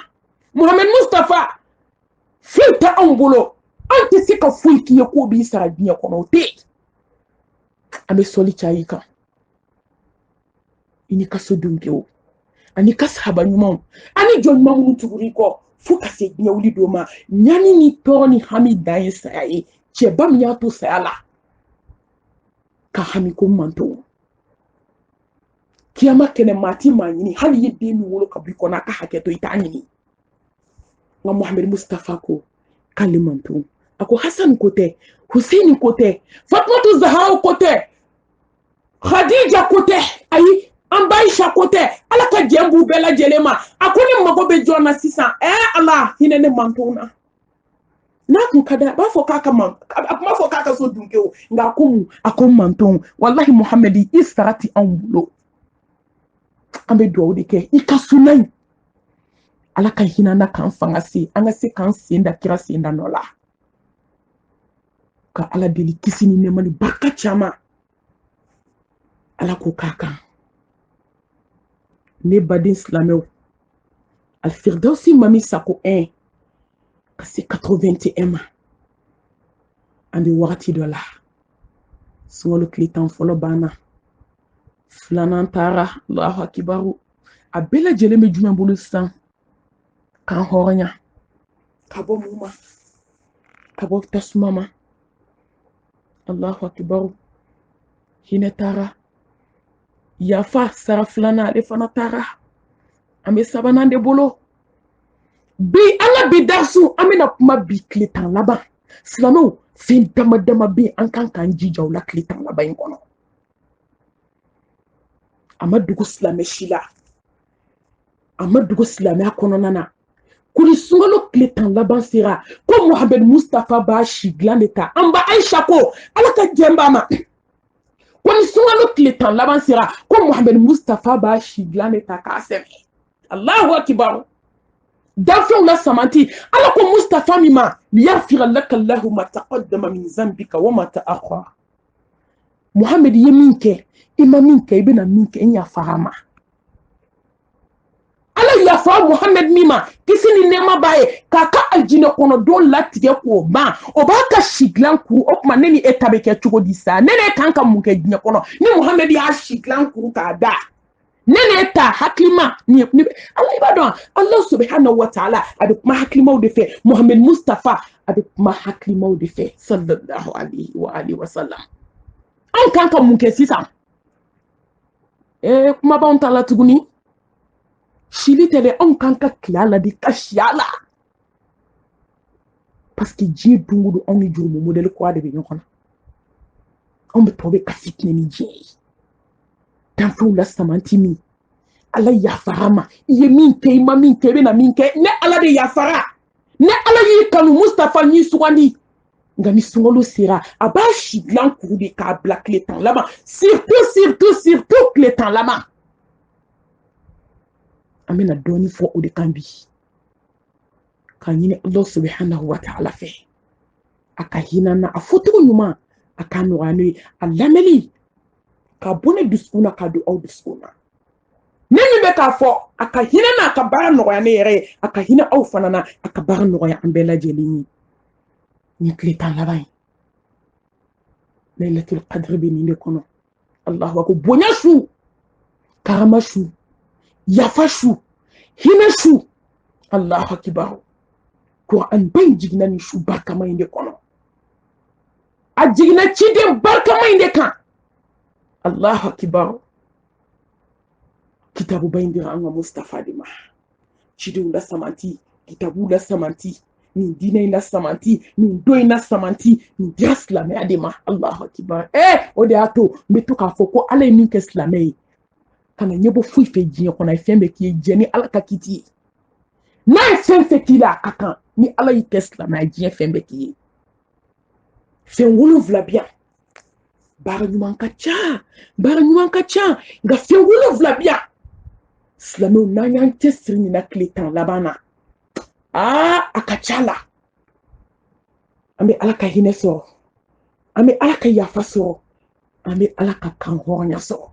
Speaker 1: Muhammed Mustafa, foyi tɛ anw bolo. An tɛ se ka foyi k'i ye k'o b'i sara diɲɛ kɔnɔ, o tɛ yen. An bɛ sɔli caya i kan. I ni ka sodenw kɛ o, ani ka sahaba ɲumanw, ani jɔn ɲuman minnu tugura i kɔ fo ka se diɲɛ wuli don ma. Ɲani ni tɔɔrɔ ni hami dan ye saya ye. Cɛba min y'a to saya la, ka hami ko man to. Kiyama kɛnɛ maa ti maa ɲini, hali i ye den min wolo ka bɔ i kɔnɔ a ka hakɛ to i t'a ɲini. Nka Muhammed Mustafa ko k'ale man to. A ko Hasan ko tɛ, Hussein ko tɛ, Fatumatu Zahra ko tɛ, Khadija ko tɛ, ayi, an ba Aisha ko tɛ, Ala ka jɛn b'u bɛɛ lajɛlen ma. A ko ne mago bɛ jɔn na sisan, Ala hinɛ ne man to na. N'a kun ka da, a b'a fɔ k'a ka man, a kuma fɔ k'a ka so dunke o, nka a ko man to. Wallahi Muhammed, i sara ti anw bolo. An bɛ dugawu de kɛ i ka sunna in. Ala ka hinɛ na k'an fanga se, an ka se k'an sen da kira sen da nɔ la. Ka Ala deli kisi ni nɛɛma ni barika caman. Ala ko k'a kan. Ne baden silamɛw, Al-Firdausi Mami Sako 1 ka se 81 ma. An bɛ wagati dɔ la. Sunkalo tile 10 fɔlɔ banna. Filanan taara, Allahu akibaru. A bɛɛ lajɛlen bɛ jumɛn bolo sisan? K'an hɔrɔnya. Ka bɔ mun ma? Ka bɔ tasuma ma. Allahu akibaru. Hinɛ taara. Yafa sara filanan ale fana taara. An bɛ sabanan de bolo. Bi an ka bi darsu an bɛna kuma bi tile 10 laban. Silamɛw, fɛn dama dama bɛ yen an kan k'an jija o la tile 10 laban in kɔnɔ. A ma dogo silamɛ si la. A ma dogo silamɛya kɔnɔna na. Kuri sunkalo tile 10 laban sera ko Muhammed Mustafa b'a si dilan de ta. An ba Aisha ko Ala ka jɛn b'a ma. Kuri sunkalo tile 10 laban sera ko Muhammed Mustafa b'a si dilan de ta k'a sɛbɛn. Allahu akibar. Danfɛnw la samanti. Ala ko Mustafa min ma liyaghfira laka Allahu ma taqaddama min zanbika wa ma ta'akhkhara. Muhammed ye min kɛ, i ma min kɛ, i bɛna min kɛ, i yafara ma. Ala yafa Muhammed min ma, kisi ni nɛɛma b'a ye, k'a ka aljinɛ kɔnɔdon latigɛ k'o ban. O b'a ka si dilan kuru, o tuma ne ni e ta bɛ kɛ cogo di sa? Ne ne kan ka mun kɛ diɲɛ kɔnɔ? Ni Muhammed y'a si dilan kuru k'a da. Ne ne ta hakilima. Allah i b'a dɔn, Allah subhanahu wa ta'ala a bɛ kuma hakilimaw de fɛ. Muhammed Mustafa a bɛ kuma hakilimaw de fɛ. Sallallahu alaihi wa alihi wa sallam. An kan ka mun kɛ sisan? Kumabanw t'a la tuguni. Sili tɛ dɛ, anw kan ka tila a la de, ka si a la. Parce que diɲɛ don o don anw ni jurumu modèle kura de bɛ ɲɔgɔn na. Anw bɛ tɔw bɛ ka fitinɛ ni diɲɛ ye. Danfɛnw la samanti min. Ala yafara ma. I ye min kɛ, i ma min kɛ, i bɛna min kɛ. Ne Ala de yafara. Ne Ala y'i kanu, Mustafa y'i sugandi. Nka ni sunkalo sera, a b'a si dilan kuru de k'a bila tile 10 laban. Surtout tile 10 laban. An bɛna dɔɔni fɔ o de kan bi. K'a ɲini Allah subhanahu wa ta'ala fɛ. A ka hinɛ na, a fɔcogo ɲuman, a ka nɔgɔya n'o ye. A lamɛnni, ka bɔ ne dusukun na ka don aw dusukun na. Ne min bɛ k'a fɔ, a ka hinɛ na, a ka baara nɔgɔya ne yɛrɛ ye. A ka hinɛ aw fana na, a ka baara nɔgɔya an bɛɛ lajɛlen ye. Ni tile 10 laban ye. Laylatul qadr bɛ nin de kɔnɔ. Allahu akbar. Bonya su, karama su, yafa su, hinɛ su. Allahu akbar. Quran ba in jiginna nin su barikama in de kɔnɔ. A jiginna ciden barikama in de kan. Allahu akbar. Kitabu ba in dira an ka Mustafa de ma. Cidenw la samanti, kitabu la samanti, nin diinɛ in la samanti, nin do in la samanti, nin dira silamɛya de ma. Allahu akbar. O de y'a to n bɛ to k'a fɔ ko Ala ye min kɛ silamɛ ye. Kana ɲɛbɔ foyi fɛ diɲɛ kɔnɔ, a ye fɛn bɛɛ k'i ye, jɛn ni Ala ka kiti ye. N'a ye fɛn fɛn k'i la, a ka kan. Ni Ala y'i kɛ silamɛ ye, diɲɛ fɛn bɛɛ k'i ye. Fɛn 7 bi yan. Baara ɲuman ka ca, nka fɛn 7 bi yan. Silamɛw n'an y'an cɛsiri nin na tile 10 laban na, a ka ca la. An bɛ Ala ka hinɛ sɔrɔ, an bɛ ala ka yafa sɔrɔ an bɛ ala ka kan hɔrɔnya sɔrɔ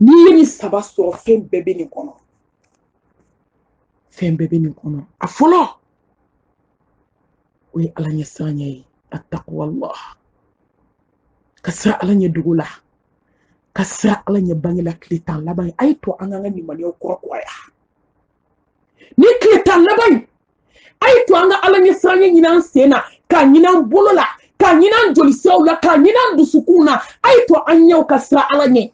Speaker 1: n'i ye nin saba sɔrɔ fɛn bɛɛ bɛ nin kɔnɔ fɛn bɛɛ bɛ nin kɔnɔ a fɔlɔ o ye ala ɲɛ siranɲɛ ye attaqwallah ka siran ala ɲɛ dogo la ka siran ala ɲɛ bangela tile tan laban ye a ye to an ka limaniyaw kɔrɔkuraya ni tile tan laban ye a ye to an ka ala ɲɛ siranɲɛ ɲini an sen na k'a ɲini an bolo la k'a ɲini an jolisiraw la k'a ɲini an dusukun na a ye to an ɲɛw ka siran ala ɲɛ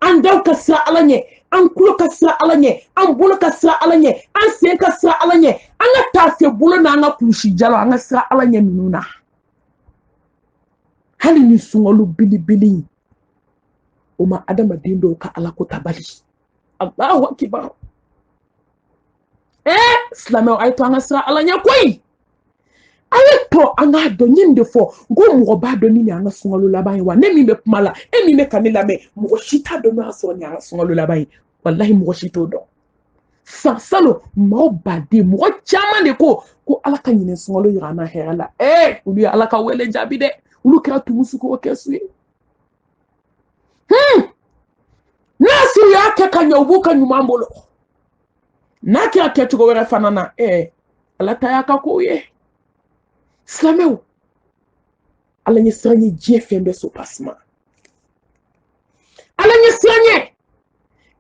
Speaker 1: an daw ka siran ala ɲɛ an tulo ka siran ala ɲɛ an bolo ka siran ala ɲɛ an sen ka siran ala ɲɛ an ka taafe bolo n'an ka kulusi jalo an ka siran ala ɲɛ ninnu na hali ni sunkalo belebele o ma adamaden dɔw ka ala ko tabali Allahu akibar silamɛw a ye to an ka siran ala ɲɛ koyi a ye to an k'a dɔn ɲin de fɔ n ko mɔgɔ b'a dɔn ni nin an ka sunkalo laban ye wa ne min bɛ kuma la e min bɛ ka ne lamɛn mɔgɔ si t'a dɔn n'o y'a sɔrɔ nin an ka sunkalo laban ye walahi mɔgɔ si t'o dɔn salon maaw baden mɔgɔ caman de ko ala ka ɲinɛ sunkalo yira an na hɛrɛ la olu ye ala ka wele jaabi dɛ olu kɛra tumusukɔrɔ kɛsu ye n'a siri y'a kɛ ka ɲɛ u b'u ka ɲuman bolo n'a kɛra kɛcogo wɛrɛ fana na ala ta y'a ka kow ye silamɛw ala ɲɛ siranɲɛ diɲɛ fɛn bɛɛ sopasima ala ɲɛ siranɲɛ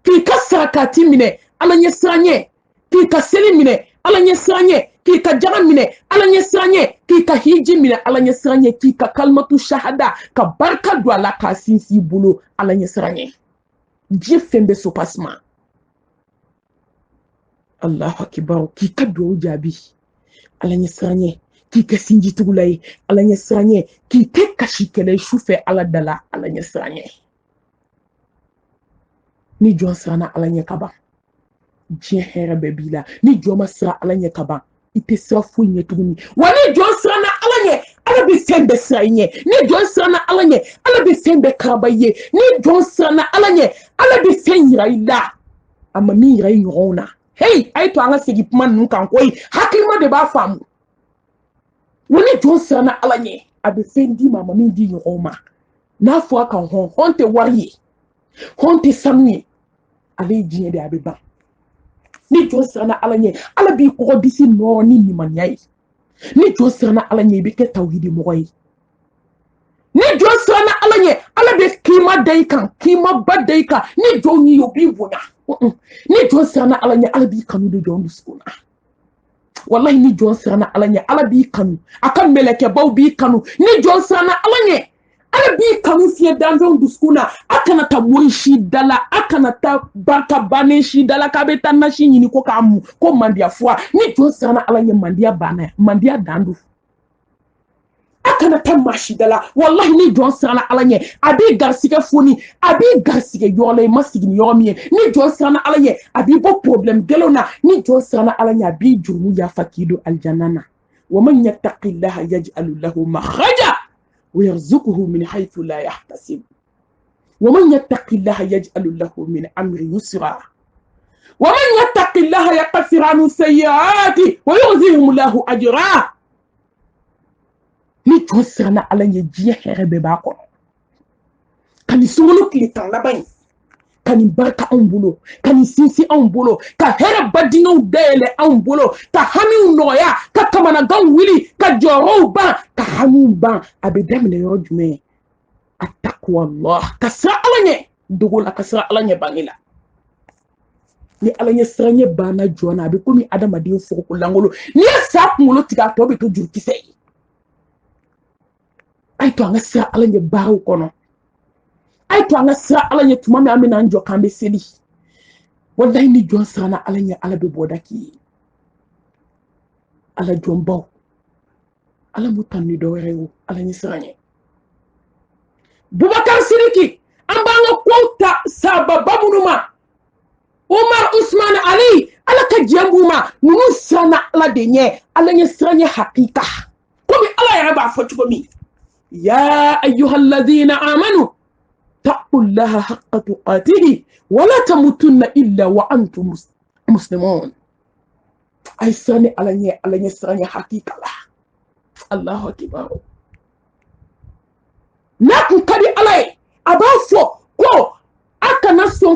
Speaker 1: k'i ka sarakati minɛ ala ɲɛ siranɲɛ k'i ka seli minɛ ala ɲɛ siranɲɛ k'i ka jaga minɛ ala ɲɛ siranɲɛ k'i ka hiji minɛ ala ɲɛ siranɲɛ k'i ka kalimatu shahada ka barika don a la k'a sinsin i bolo ala ɲɛ siranɲɛ diɲɛ fɛn bɛɛ sopasima Allahu akibar k'i ka duwawu jaabi ala ɲɛ siranɲɛ k'i kɛ sinjitugula ye ala ɲɛ siranɲɛ k'i kɛ kasi kɛlɛ su fɛ ala dala ala ɲɛ siranɲɛ ni jɔn siranna ala ɲɛ ka ban diɲɛ hɛrɛ bɛɛ b'i la ni jɔn ma siran ala ɲɛ ka ban i tɛ sira foyi ɲɛ tuguni wa ni jɔn siranna ala ɲɛ ala bɛ fɛn bɛɛ sira i ɲɛ ni jɔn siranna ala ɲɛ ala bɛ fɛn bɛɛ karaba i ye ni jɔn siranna ala ɲɛ ala bɛ fɛn yira i la a ma min yira i ɲɔgɔnw na a ye to an ka segin kuma ninnu kan koyi hakilima de b'a faamu wa ni jɔn siranna ala ɲɛ a bɛ fɛn d'i ma a ma min di ɲɔgɔnw ma n'a fɔra ka hɔn tɛ wari ye hɔn tɛ sanu ye ale ye diɲɛ de a bɛ ban ni jɔn siranna ala ɲɛ ala b'i kɔgɔ disi nɔrɔ ni limaniya ye ni jɔn siranna ala ɲɛ i bɛ kɛ tawhidi mɔgɔ ye ni jɔn siranna ala ɲɛ ala bɛ kima da i kan kima ba da i kan ni jɔn y'i ye o b'i bonya ni jɔn siranna ala ɲɛ ala b'i kanu de jɔn dusukun na wallahi ni jɔn siranna ala ɲɛ ala b'i kanu a ka mɛlɛkɛbaw b'i kanu ni jɔn siranna ala ɲɛ ala b'i kanu fiɲɛ danfɛnw dusukun na a kana taa mori si da la a kana taa barika bannen si da la k'a bɛ taa nasi ɲini ko k'a mun ko mandiya fura ni jɔn siranna ala ɲɛ mandiya banna mandiya dan don a kana taa maa si da la wallahi ni jɔn siranna ala ɲɛ a b'i garisigɛ foni a b'i garisigɛ yɔrɔ la i ma sigi ni yɔrɔ min ye ni jɔn siranna ala ɲɛ a b'i bɔ problème gɛlɛnw na ni jɔn siranna ala ɲɛ a b'i jurumu yafa k'i don aljanna na wa man yattaqillaha yaj'al lahu makhraja ويرزقه من حيث لا يحتسب ومن يتق الله يجعل له من أمره يسرا ومن يتق الله يكفر عنه سيئاته ويعظم له أجرا ni jɔn siranna ala ɲɛ diɲɛ hɛrɛ bɛɛ b'a kɔnɔ ka nin sunkalo tile tan laban in ka nin barika anw bolo ka nin sinsin anw bolo ka hɛrɛ badinɛw dayɛlɛ anw bolo ka hamiw nɔgɔya ka kamanaganw wuli ka jɔyɔrɔw ban ka hamiw ban a bɛ daminɛ yɔrɔ jumɛn attaqwallah ka siran ala ɲɛ dogo la ka siran ala ɲɛ bange la ni ala ɲɛ siranɲɛ banna jɔn na a bɛ komi adamaden foroko langolo n'i ye sa kunkolo tigɛ a tɔ bɛ to jurukisɛ ye a ye to an ka siran ala ɲɛ baaraw kɔnɔ a ye to an ka siran ala ɲɛ tuma min an bɛna an jɔ k'an bɛ seli wallahi ni jɔn siranna ala ɲɛ ala bɛ bɔda k'i ye ala jɔnbaw ala m'u tan ni dɔ wɛrɛ ye o ala ɲɛ siranɲɛ Bubakar Sidiki an b'an ka kow ta sababa minnu ma Umar Usman Ali ala ka jɛn b'u ma ninnu siranna ala de ɲɛ ala ɲɛ siranɲɛ hakika komi ala yɛrɛ b'a fɔ cogo min ya ayyuhalladhina amanu taqullaha haqqa tuqatihi wa la tamutunna illa wa antum muslimun ay siranni ala ɲɛ siranɲɛ hakika la Allahu akbar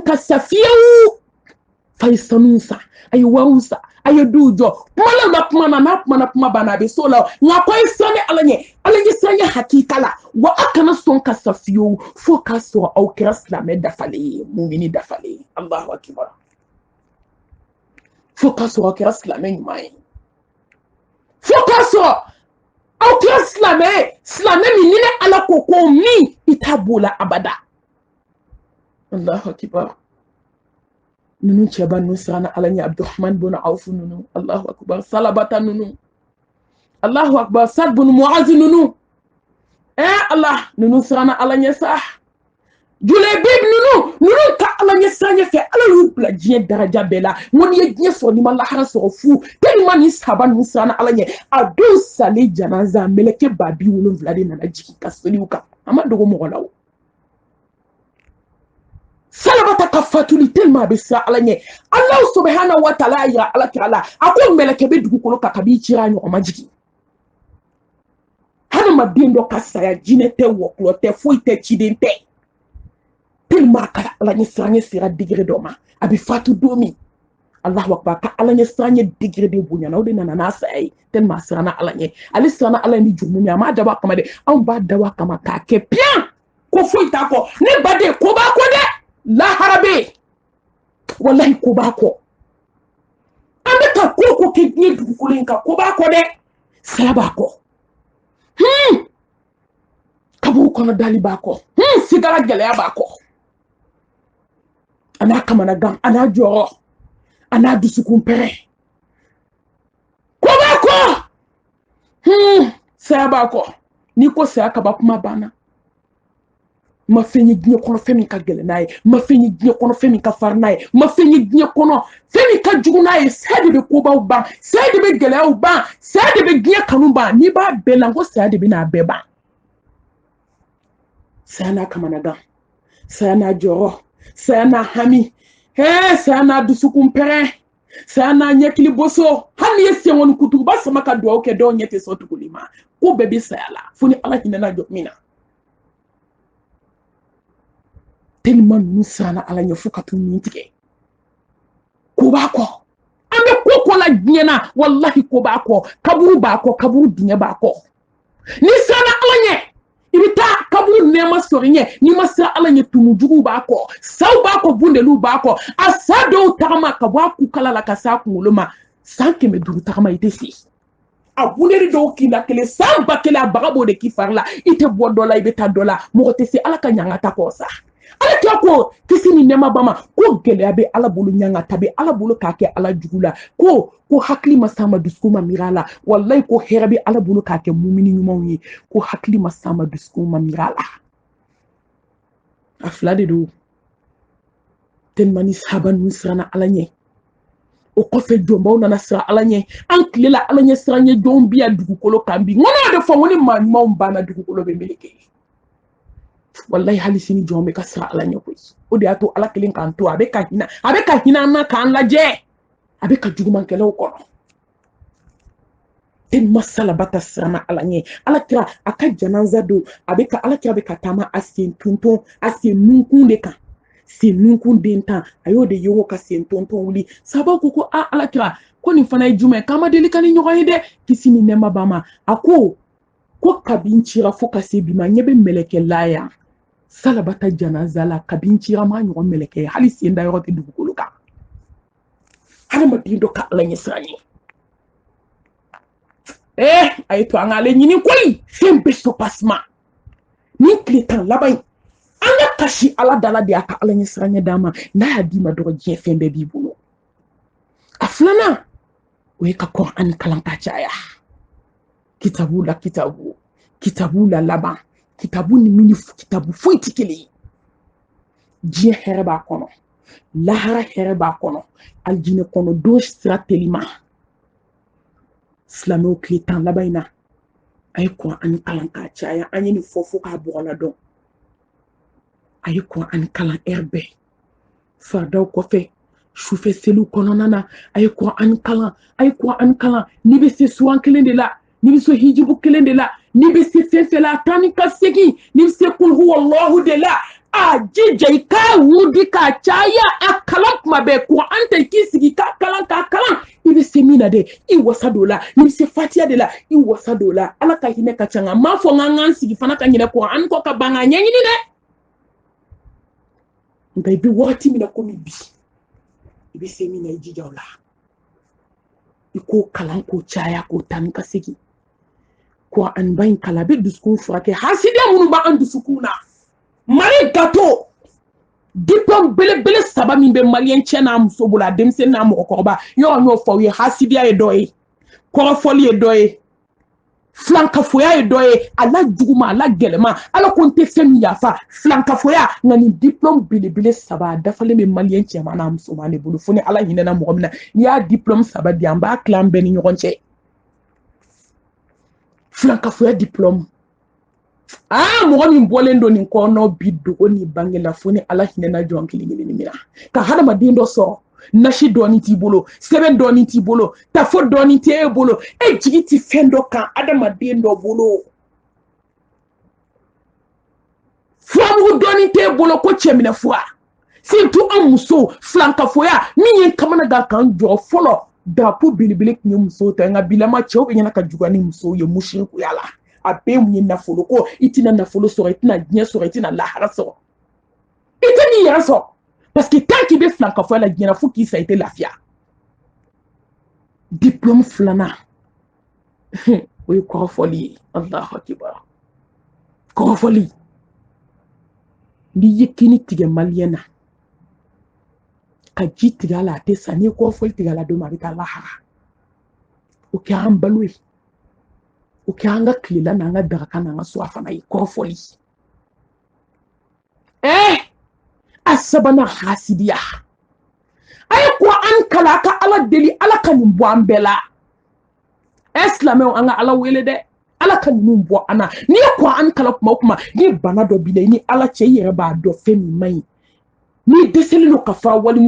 Speaker 1: ka sa fiyewu fay sanu sa ay waru sa ay dujo mala ma kuma bana be so la nga ko sane alanye sanya hakika la wa akana son ka sa fiyewu fo ka so au kiraslamé dafale mu'mini dafale Allahu akbar fo ka so kiraslamé mai fo ka so au kiraslamé minine ala koko mi itabula abada Allahu akbar nunu ceba nusrana alanya Abdurrahman bin Auf nunu Allahu akbar salabata nunu Allahu akbar Sad bin Muaz nunu Allah nunu srana alanya sah Julebib nunu ka alanya sanya fe ala yubla jiye daraja bela ngoni ye jiye so ni malahara so fu tellement ni sahaba nusrana alanya adu sali janaza meleke babi wulun vlade na jiki kasoli uka amadogo mo lawo salabata kafatuli tellement be sa alanye Allah subhanahu wa ta'ala ya alakala akon meleke be dugukolo kakabi chira nyo majiki hana mabindo kasaya jinete woklo te foite chidente tellement kala alanye sanye sira digre doma abi fatu domi Allahu akbar ka alanye sanye digre de bunya na odina na sai tellement sirana alanye ali sirana alanye jumu ya ma dawa kama de an ba dawa kama ka ke bien ko foita ko ne bade ko ba ko de la harabe wallahi ko ba ko ande ka ko ke ni dukulin ka ko ba ko de sala ko kabu kono dali ba ko sigara gele ba ko ana kamana gam ana joro ana dusukun pere ko ba ko sala ko ni ko sa ka ba kuma bana ma fenyi gnye kono femi ka gele naye ma fenyi gnye kono femi ka far naye ma fenyi gnye kono femi ka jugu naye sede be ko ba uba sede be gele uba sede be gnye kanu ba ni ba belango sede be na beba sana kamanaga sana joro sana hami sana dusukun pere sana nyekili boso hani yesi won kutu ba sama ka do oke do nyete so tukulima ko bebe sayala funi ala hinana jomina tellement nous sana ala nyofuka tu nitike ko ba ko ambe ko la nyena wallahi ko ba ko kaburu dinya ba ko ni sana ala nye ibita kaburu nema sorinye ni masa ala nye tumujugu ba ko saw ba ko bundelu ba ko asado tama ka ba ku kala la kasa ku nguluma sanke me duru tama itesi abuneri do kila kele samba kele bagabo de ki farla ite bodola ibeta dola mo tesi ala ka nyanga ta ko sa ala ko kisi ni nema bama ko gele abe ala bulu nyanga tabe ala bulu kake ala jugula ko hakli masama duskuma mirala wallahi ko herabe ala bulu kake mumini nyumawi ko hakli masama duskuma mirala aflade do ten manis haban musrana alanye o ko fe jomba ona nasra alanye anklela alanye sranye dombi adugukolo kambi ngona de fo ngoni ma mbana dugukolo be meleke wallahi halisini jombe kasra alanye ko odi ato ala kelin kan to abe ka hina na kan laje abe ka juguman kelo ko ten masala bata sama alanye ala kira aka jananza do abe ka ala kira be ka tama asin tunton asin nunkunde kan si nunkunde ntan ayo de yogo ka sin tonton wuli sababu ko ala kira ko ni fana jume kama delikani nyogoy de kisini nema bama ako ko kabinchira foka se bima nyebe meleke laya salabata janaza la kabinchira ma nyogo meleke hali senda yorote dugukuluka hali madindo ka alanye srani ayto angale nyini koy sembe so pasma ni kletan labay anga kashi ala dala de aka alanye srani dama na ya di ma do je fembe bibuno aflana we ka Qur'an kalanka chaya kitabu la laba kitabu ni mini kitabu foiti kili je herba kono lahara herba kono aljine kono do stratelima slamo kletan labaina ay Qur'an kalanka chaya anyini fofo ka bola do ay Qur'an kalan herbe fardaw ko fe choufe selu kono nana ay Qur'an kalan ni be se suwan kelende la ni so hijibu kelende la ni be se fefela tani ka segi ni se kul huwa allah de la jija ika wudi ka chaya akalam mabe ko ante kisigi ka kalan ibi semina de I wasa dola ni se fatia de la I wasa dola ala ka hine ka changa ma fo ngangan sigi fana ka nyine ko an ko ka banga nyanyi ni de ngai bi wati mina ko mi bi ibi semina jija ola iko kalan ko chaya ko tan ka sigi ko an bayin kalabe duskun frake hasidia munu ba an dusukuna mari gato diplôme bele saba min be malien chena muso bula demse na mo koba yo no fo ye hasidia e doye ko foli e doye flanka foya e doye ala duguma ala gelema ala konte fem yafa flanka foya ngani diplôme bele saba dafale me malien chema na muso mane bulu foni ala hinena mo gomna ya diplôme saba di amba clan ben nyogonche flanka foya diplôme mo min bolendo ni ko no biddo oni bangela foni ala hinena jonkili ni mina ka hada madindo so nashi doni ti bolo seven doni ti bolo ta fo doni ti e bolo e jigiti fendo kan adama dindo bolo famu doni ti bolo ko chemina fwa surtout en muso flanka foya min kamana ga kan jo folo drapeau bilibili ni muso ta nga bilama chew be nyana ka jugani muso ye mushin ku yala abe mu na folo ko itina na folo so itina nya so itina la haraso itini yaso parce que tant qu'il be flanka foya la nya fu ki ça a été lafia diplôme flana oui ko foli Allahu akbar ko foli ni yekini tige maliena ka jitiga la te sani ko foli tiga la do mari ka la ha o ki an balwe o ki an ga klela na nga daraka na nga so afana ko foli asabana hasidiya ay ko an kala ka ala deli ala kan mbo ambela islamé on anga ala wele de ala kan mbo ana ni ko an kala kuma ni bana do bile ni ala che yere ba do femi mai ni deseli no kafa wali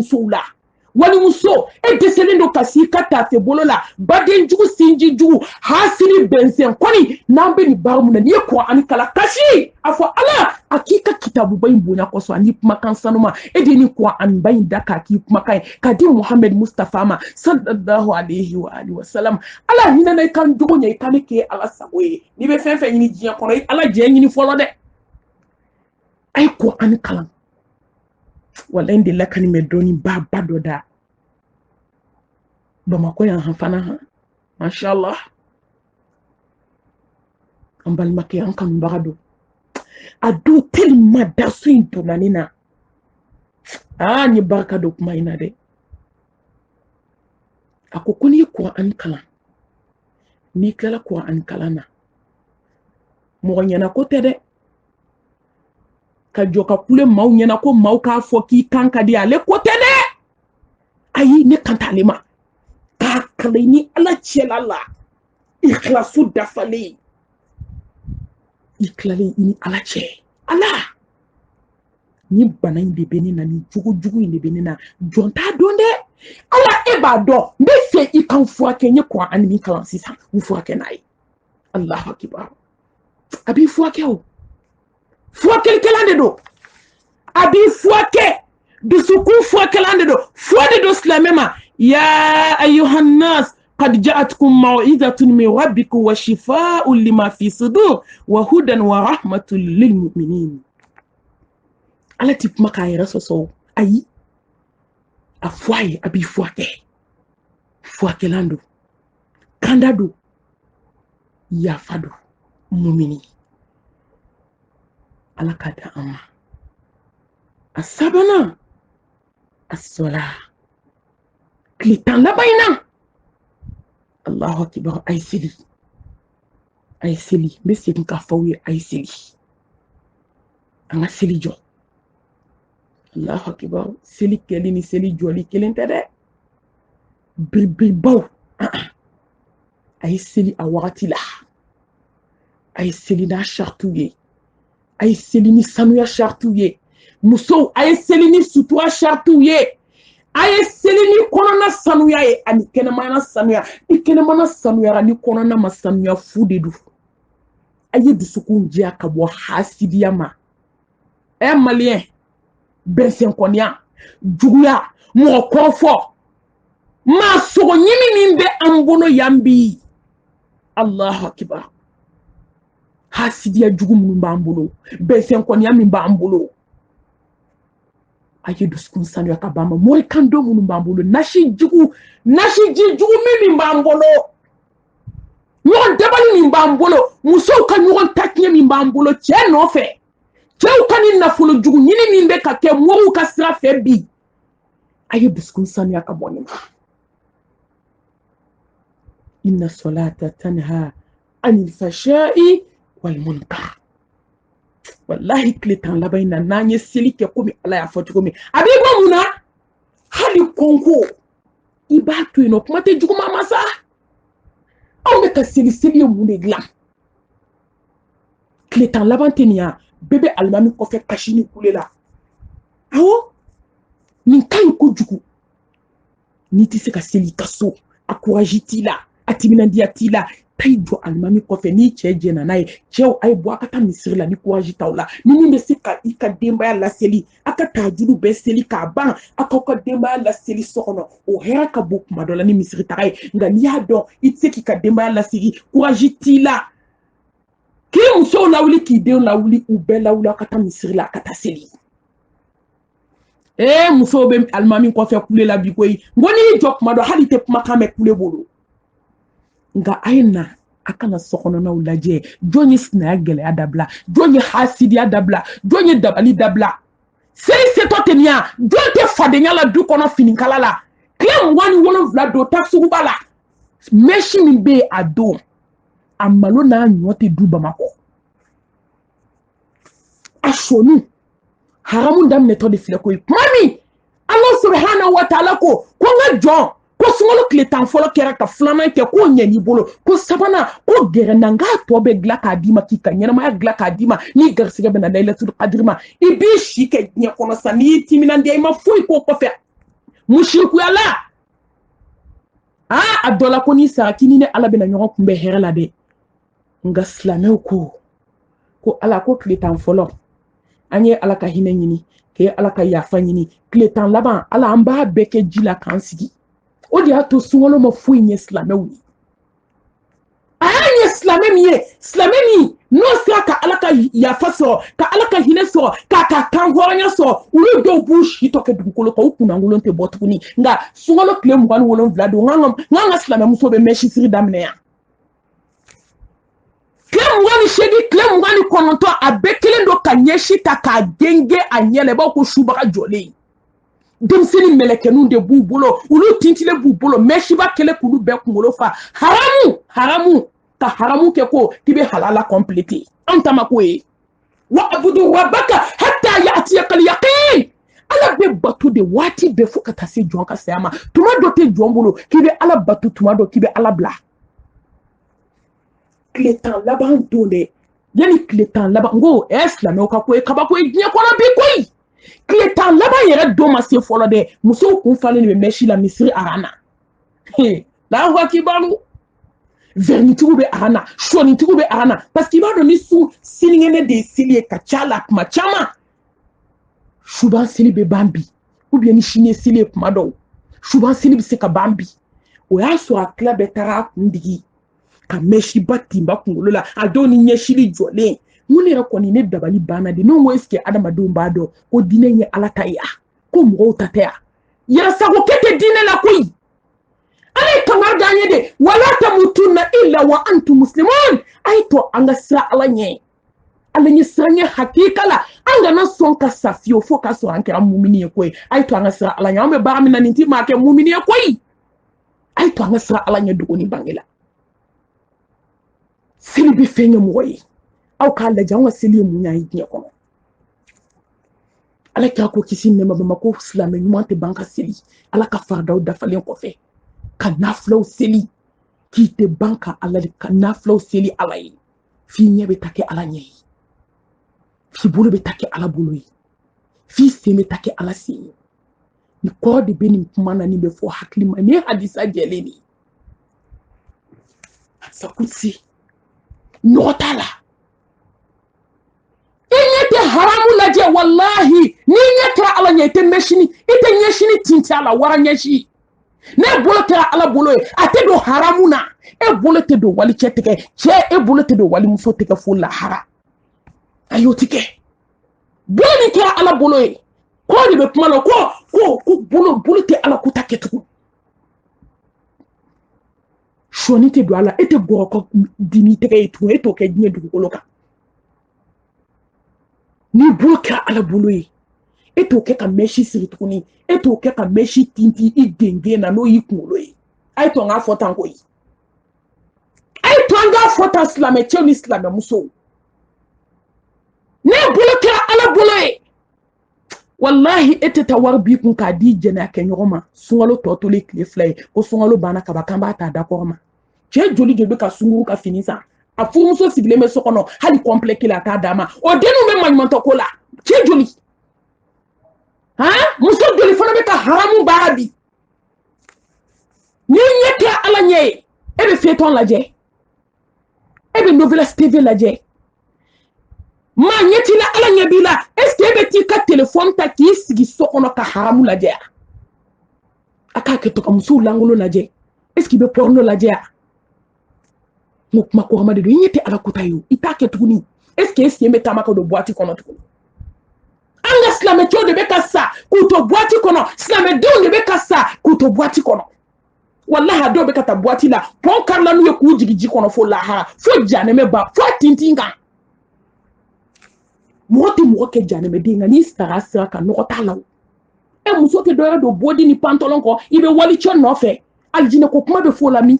Speaker 1: muso e deseli no kasika ta fe bolola baden jugu sinji jugu hasini benzen koni nambe ni barumuna ni ko an kala kashi afo ala akika kitabu bayin bonya ko so ani kuma kan sanuma e de ni ko an bayin daka ki kuma kai kadi Muhammad Mustafa ma sallallahu alaihi wa alihi wasallam ala hina na kan jogo nya kan ke ala saboye ni be fenfe ni jiya kono ala je ni folo de ay ko an kala wala indi lakani medoni baba doda Bamako yan hafana ha mashallah ambal make an kan bagado adu telma da su intonanina ni barka do kuma ina de akokuni ko an kala ni kala ko an kala na mo nyana ko tede ka joka kule mau nyana ko mau ka foki kanka di ale ko tede ayi ne kantalema ka kalini ala chelala ikhlasu dafali iklali ini ala che ala ni bana inde beni na ni jugu inde beni na jonta donde ala eba do be se ikan fo akenye ko animi kan sisa mu fo akenai Allahu akbar abi fo akeo fo kelkelande do abi fo ake du suku fo kelande do fo de do slamema ya ayuhan nas قد جاءتكم موعظة من ربكم وشفاء لما في صدور وهدى ورحمة للمؤمنين على تيب مكاي رسوسو اي افواي ابي فواكي لاندو كاندادو يا فادو مؤمني على كاتا اما السبنا الصلاة كليتان لباينا Allahu akbar ay sili besi nka fawi ay sili anga sili jo Allahu akbar sili keli ni sili joli kelente de bil baw ay sili awati la ay sili na shartuye ay sili ni sanuya shartuye muso ay sili ni sutua shartuye aye selini konona sanuya ye ani kenemana sanuya ikenemana sanuya ni konona masanuya fudedu aye dusukun jia kabo hasidiya ma malien bensen konya juguya mo kofo ma sogo nyimi min be ambono yambi Allahu akbar hasidiya jugu mun bambolo bensen konya min bambolo aye duskun sanu ya kabama mori kando mun bambolo nashi ji jugu min bambolo ñogon dabali min bambolo musow ka ñogon takye min bambolo cɛ nɔfɛ cɛw ka ni nafolo jugu ɲini min bɛ ka kɛ mɔgɔw ka sira fɛ bi a ye dusukun sanuya ka bɔ nin ma inna salata tanha anil fashai wal munkar wallahi tile tan laban in na n'an ye seli kɛ komi ala y'a fɔ cogo min a b'i bɔ mun na hali kɔnko i b'a to yen nɔ kuma tɛ juguman ma sa anw bɛ ka seli ye mun de dilan tile tan laban tɛ nin ya bɛɛ bɛ alimami kɔfɛ kasi ni kule la awɔ nin ka ɲi kojugu n'i tɛ se ka seli i ka so a courage t'i la a timinandiya t'i la taa i jɔ alimami kɔfɛ n'i cɛ jɛna n'a ye cɛw a ye bɔ a ka taa misiri la ni courage t'aw la ni min bɛ se ka i ka denbaya laseli a ka tahajuru bɛɛ seli k'a ban a k'aw ka denbaya laseli so kɔnɔ o hɛrɛ ka bon kuma dɔ la ni misiri taga ye nka n'i y'a dɔn i tɛ se k'i ka denbaya lasegi courage t'i la k'i musow lawuli k'i denw lawuli u bɛɛ lawuli aw ka taa misiri la a ka taa seli musow bɛ alimami kɔfɛ kule la bi koyi n ko n'i jɔ kuma dɔ hali tɛ kumakan mɛn kule bolo nka a ye na a kana sokɔnɔnaw lajɛ jɔn ye sinaya gɛlɛya dabila jɔn ye hasidiya dabila jɔn ye dabali dabila seli setɔ tɛ nin ya jɔn tɛ fadenya la du kɔnɔ finikala la tile 27 don takisuguba la mɛsi min bɛ yen a don a malo n'a ɲɔ tɛ du bamakɔ a sɔni haramu daminɛtɔ de filɛ koyi kuma min ala subhanahu wa ta'ala ko n ka jɔn ko sunkalo tile 10 fɔlɔ kɛra ka filanan kɛ k'o ɲɛn'i bolo ko sabanan ko gɛrɛnna n k'a tɔ bɛ dilan k'a d'i ma k'i ka ɲɛnamaya dilan k'a d'i ma n'i garisɛgɛ bɛna laylatul qadri ma i b'i si kɛ diɲɛ kɔnɔ sa n'i y'i timinandiya i ma foyi k'o kɔfɛ musirikuya la a dɔ la ko n'i sara k'i ni ne ala bɛna ɲɔgɔn kunbɛn hɛrɛ la dɛ nka silamɛw ko ala ko tile 10 fɔlɔ an ye ala ka hinɛ ɲini k'e ala ka yafa ɲini tile 10 laban ala an b'a bɛɛ kɛ ji la k'an sigi o de y'a to sunkalo ma foyi ɲɛ silamɛw ye a y'a ɲɛ silamɛ min ye silamɛ min n'o sera ka ala ka yafa sɔrɔ ka ala ka hinɛ sɔrɔ k'a ka kan hɔrɔnya sɔrɔ olu dɔw b'u si tɔ kɛ dugukolo kan u kunnankolon tɛ bɔ tuguni nka sunkalo tile 27 don n k'an ka silamɛmuso bɛ mɛsisiri daminɛ yan tile 28 tile 29 a bɛɛ kelen don ka ɲɛsi ta k'a genge a ɲɛ la i b'a ko subaga jɔlen denmisɛnnin mɛlɛkɛninw de b'u bolo olu tintilen b'u bolo mɛsiba kelen k'olu bɛɛ kunkolo fa haramu ka haramu kɛ ko k'i bɛ halala compléter an ta ma ko ye wa abudu rabbaka hatta ya'tiyakal yaqin ala bɛ bato de waati bɛɛ fo ka taa se jɔn ka saya ma tuma dɔ tɛ jɔn bolo k'i bɛ ala bato tuma dɔ k'i bɛ ala bila tile 10 laban don dɛ yanni tile 10 laban n ko silamɛw ka ko ye kabako ye diɲɛ kɔnɔ bi koyi tile 10 laban yɛrɛ don ma se fɔlɔ dɛ musow kun falen de bɛ mɛsi la misiri arana lahu akibaru vernitigiw bɛ arana sɔnitigiw bɛ arana parce que i b'a dɔn ni su seliŋɛnɛ de ye seli ye ka ca la kuma caman suban seli bɛ ban bi ou bien ni sini ye seli ye kuma dɔw suban seli bɛ se ka ban bi o y'a sɔrɔ a tila bɛɛ taara a kun digi ka mɛsiba tinba kunkolo la a dɔw ni ɲɛsili jɔlen mun yɛrɛ kɔni ne dabali banna de ne ko est-ce que adamadenw b'a dɔn ko diinɛ ye ala ta ye ko mɔgɔw ta tɛ ya yɛrɛsago kɛ tɛ diinɛ la koyi ala ye kangari d'an ye de wala tamutunna illa wa antum muslimun a ye to an ka sira ala ɲɛ ala ɲɛ sira ɲɛ hakika la an kana sɔn ka sa fiyewu fo k'a sɔrɔ an kɛra mumini ye koyi a ye to an ka sira ala ɲɛ an bɛ baara min na nin tɛ maa kɛ mumini ye koyi a ye to an ka sira ala ɲɛ dogo ni bange la seli bɛ fɛn kɛ mɔgɔ ye aw k'a lajɛ an ka seli ye mun ye diɲɛ kɔnɔ ala k'a ko kisi nɛɛma bama ko silamɛ ɲuman tɛ ban ka seli ala ka faradaw dafalen kɔfɛ ka nafilaw seli k'i tɛ ban ka ala ka nafilaw seli ala ye f'i ɲɛ bɛ ta kɛ ala ɲɛ ye f'i bolo bɛ ta kɛ ala bolo ye f'i sen bɛ ta kɛ ala sen ye nin kɔrɔ de bɛ nin kuma na nin bɛ fɔ hakili ma nin ye hadisa jɛlen de ye hadisa kusi nɔgɔ t'a la i ɲɛ tɛ haramu lajɛ wallahi ni nya kira ala nya ite meshini ite nyeshini tinti ala wara nyeshi ne bolo kira ala bolo ate do haramuna e bolo te do wali cheteke che e bolo te do wali muso teke fu la hara ayo tike bolo ni kira ala bolo ko ni be kuma lo ko bolo te ala kuta ketu shoni te do ala ete goroko dimi teke etu eto ke dine du koloka ni bolo kira ala bolo eto ke ka meshi siri tukuni eto ke ka meshi tinti igenge na no yikulo ay to nga fota ngo ay to nga fota slame cheni slame muso ne bolo kira ala bolo wallahi ete tawar bi kun ka di jena ke nyoma sungalo totole kle flay ko sungalo bana ka bakamba ta d'accord ma je joli be ka sunguru ka finisa a fumuso sigle me sokono hali complet kila ta dama o denu me manmanto kola je joli ha muso joli fana be ka haramu barabi ni nyeke ala nye ebe feton laje ebe novelas tv laje ma nyeti la ala nye bila est-ce que ebe ti ka telephone ta ki sigi sokono ka haramu laje aka ke to ka muso langolo laje est-ce que be porno laje mukma ko hamade do nyeti ala kutayo itake tukuni est-ce que ebe tamaka do boati kono tukuni anga slame cho de beka sa kuto boati kono slame de on de beka sa kuto boati kono wallahi ado beka ta boati la pon karla nu ku jigiji kono fo la ha fo jane me ba fo tintinga mo ke jane me dinga ni sara sara ka no ta lawo e muso ke do body ni pantalon ko ibe wali cho no fe aljine ko kuma be fo la mi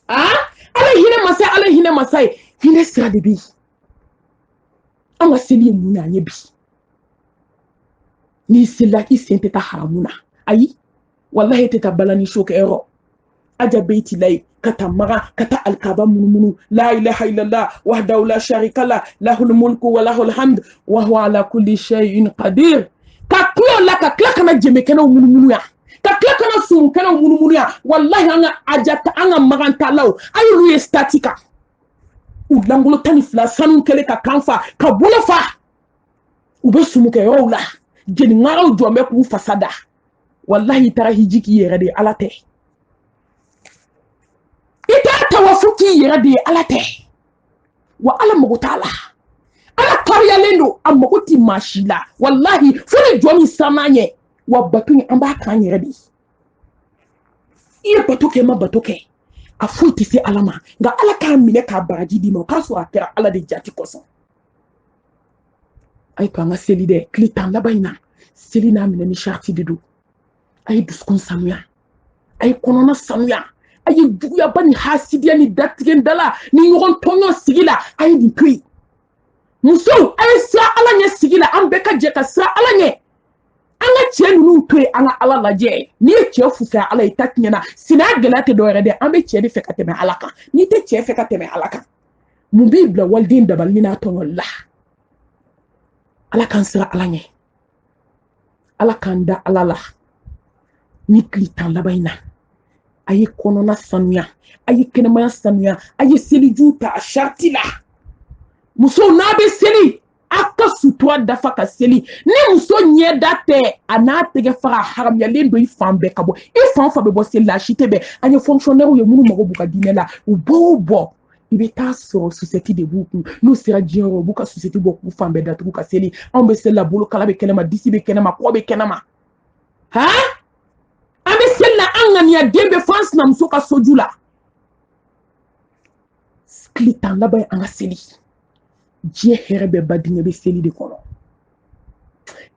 Speaker 1: ala hine masai hine sira de bi anga seli munya nyebi ni sila ki sente ta haramuna ayi wallahi tata balani shoke ero aja beiti lay kata maga kata alkaba munumunu la ilaha illallah wahdahu la sharika la lahul mulku wa lahul hamd wa huwa ala kulli shay'in qadir ka kuyo la ka klaka na jeme kana munumunu ya ka klaka na sum kana munumunu ya wallahi anga ajata anga maganta law ayu ye statika ulangulo tani fla sanu kele ka kanfa ka bula fa ube sumuke yola jeni ngaro jombe ku fasada wallahi tara hijiki yere de alate ita tawafuki yere de alate wa ala mugutala ala kariya lendo amaguti mashila wallahi fune jomi samanye wa batuni amba kan yere de iya batoke ma batoke a fuiti se alama nga ala ka mine ka baraji di mo kaso akira ala de jati koso ay to nga seli de klitan la bayna seli na mine ni sharti didu ay duskun samuya ay konona samuya ay duya bani hasidiya ni datigen dala ni yogon tonyo sigila ay di tui muso ay sa ala nya sigila ambeka je ka sa ala nya anga che nunu tue anga ala laje ni che fusa ala itaknyana sina gelate do rede ambe che di fekate me alaka ni te che fekate me alaka mu bibla waldin dabal ni na tonyo la ala kan sira ala nye ala kan da ala la ni klitan la bayna ayi konona sanuya ayi kenema sanuya ayi seliju ta sharti la muso na be seli aka sutua dafa ka seli ni muso nye date anatege fara haram ya lendo ifambe kabo ifamfa be bo seli la chitebe anye fonctionnaire ye munu mago buka dinela ubo ibeta so société de buku no sera jero buka société boku fambe datu buka seli ambe sela bulu kala be kenema disi be kenema ko be kenema ha ambe sela angani ya dembe France na muso ka sojula sklitan la bay anga seli je herbe badinye be seli de kono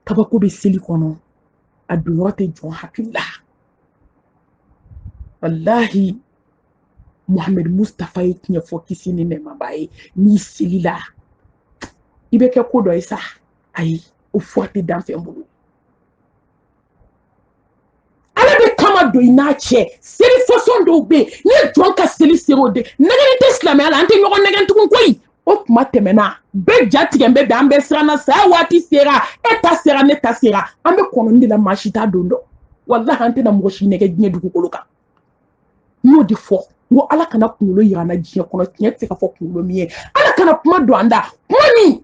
Speaker 1: kabako be seli kono adurote jon hakilla wallahi Mohamed Mustafa yitnya fokisi ni ne mabaye ni seli la ibe ke ko do isa ayi o forti dan fe mbulu ala be kama do inache seli façon do be ni jon ka seli sero de nagani tesla me ala ante nyoko nagan tukun koyi o kuma temena be jatige be ambe srana sa wati sera eta sera neta sera ambe kono ndila mashita dondo wallahi ante na moshi nege dine du koloka no di fo ngo ala kana kulo yana jiye kono tinyete ka fo kulo miye ala kana kuma do anda mami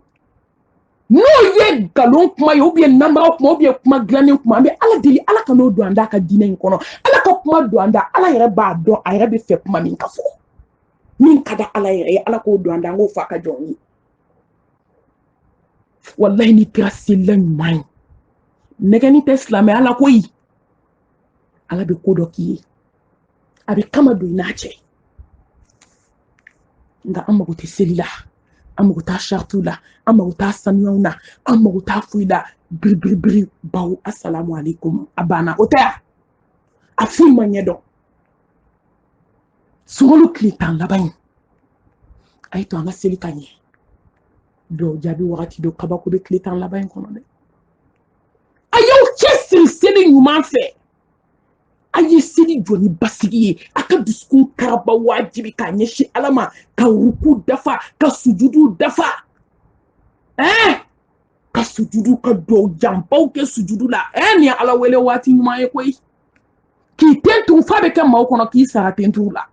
Speaker 1: no ye galon kuma ye ou bien namba kuma ou bien kuma glané kuma mais ala deli ala ka no do anda ka dina in kono ala ka kuma do anda ala yɛrɛ b'a dɔn a yɛrɛ bɛ fɛ kuma min ka fɔ min ka da ala yɛrɛ ye ala k'o do anda an k'o fa ka jɔn ye wallahi ni kɛra sela ɲuman ye nɛgɛni tɛ silamɛ ala koyi ala bɛ ko dɔ k'i ye a bɛ kama don i n'a cɛ nka an mago tɛ seli la an mago t'a saritiw la an mago t'a sanuyaw na an mago t'a foyi la biribiribiri baw asalamu alaikum a banna o tɛ yan a foyi ma ɲɛdɔn sunkalo tile 10 laban in a ye to an ka seli ka ɲɛ dɔw jaabi wagati dɔ kabako bɛ tile 10 laban in kɔnɔ dɛ a y'aw cɛsiri seli ɲuman fɛ a ye seli jɔ ni basigi ye a ka dusukun karaba wajibi k'a ɲɛsin ala ma ka ruku dafa ka sujudu dafa ka sujudu ka dɔw janbaw kɛ sujudu la nin ye ala wele waati ɲuman ye koyi k'i ten tugu f'a bɛ kɛ maaw kɔnɔ k'i sara ten tugu la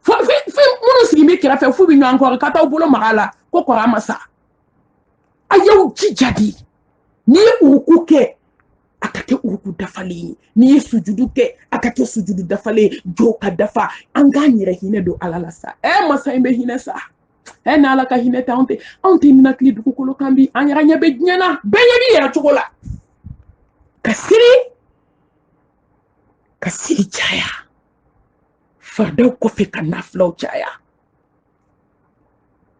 Speaker 1: minnu sigi bɛ kɛrɛfɛ f'u bɛ ɲɔgɔn kɔrɔ ka t'aw bolo maga la ko kɔrɔ ma sa a y'aw jija de n'i ye ruku kɛ a ka kɛ uruku dafalen ye n'i ye sujudu kɛ a ka kɛ sujudu dafalen ye jɔw ka dafa an k'an yɛrɛ hinɛ don ala la sa masa in bɛ hinɛ sa ni ala ka hinɛ tɛ anw tɛ ninakili dugukolo kan bi an yɛrɛ ɲɛ bɛ diɲɛ na bɛɛ ɲɛ b'i yɛrɛ cogo la ka siri caya fardaw kɔfɛ ka nafilaw caya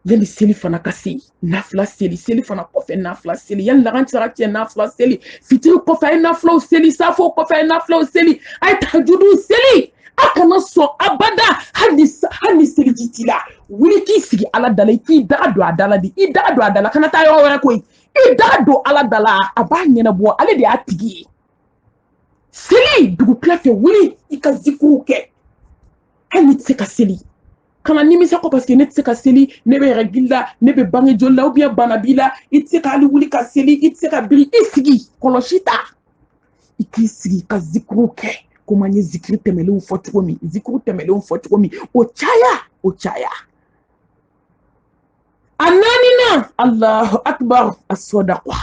Speaker 1: yanni seli fana ka se nafila seli fana kɔfɛ nafila seli yanni lagan sara cɛ nafila seli fitiri kɔfɛ a ye nafilaw seli safo kɔfɛ a ye nafilaw seli a ye tahajudu seli a kana sɔn abada hali ni seliji t'i la wuli k'i sigi ala dala i k'i daga don a dala de i daga don a dala kana taa yɔrɔ wɛrɛ koyi i daga don ala dala a b'a ɲɛnabɔ ale de y'a tigi ye seli dugukila fɛ wuli i ka zikiriw kɛ hali ni tɛ se ka seli kana nimisa ko parce que ne tɛ se ka seli ne bɛ yɛrɛ gila ne bɛ bange joli la ou bien bana b'i la i tɛ se ka hali wuli ka seli i tɛ se ka biri i sigi kɔlɔsi ta i k'i sigi ka zikiriw kɛ komi an ye zikiri tɛmɛlenw fɔ cogo min o caya a naaninan Allahu akbar as-sadaqa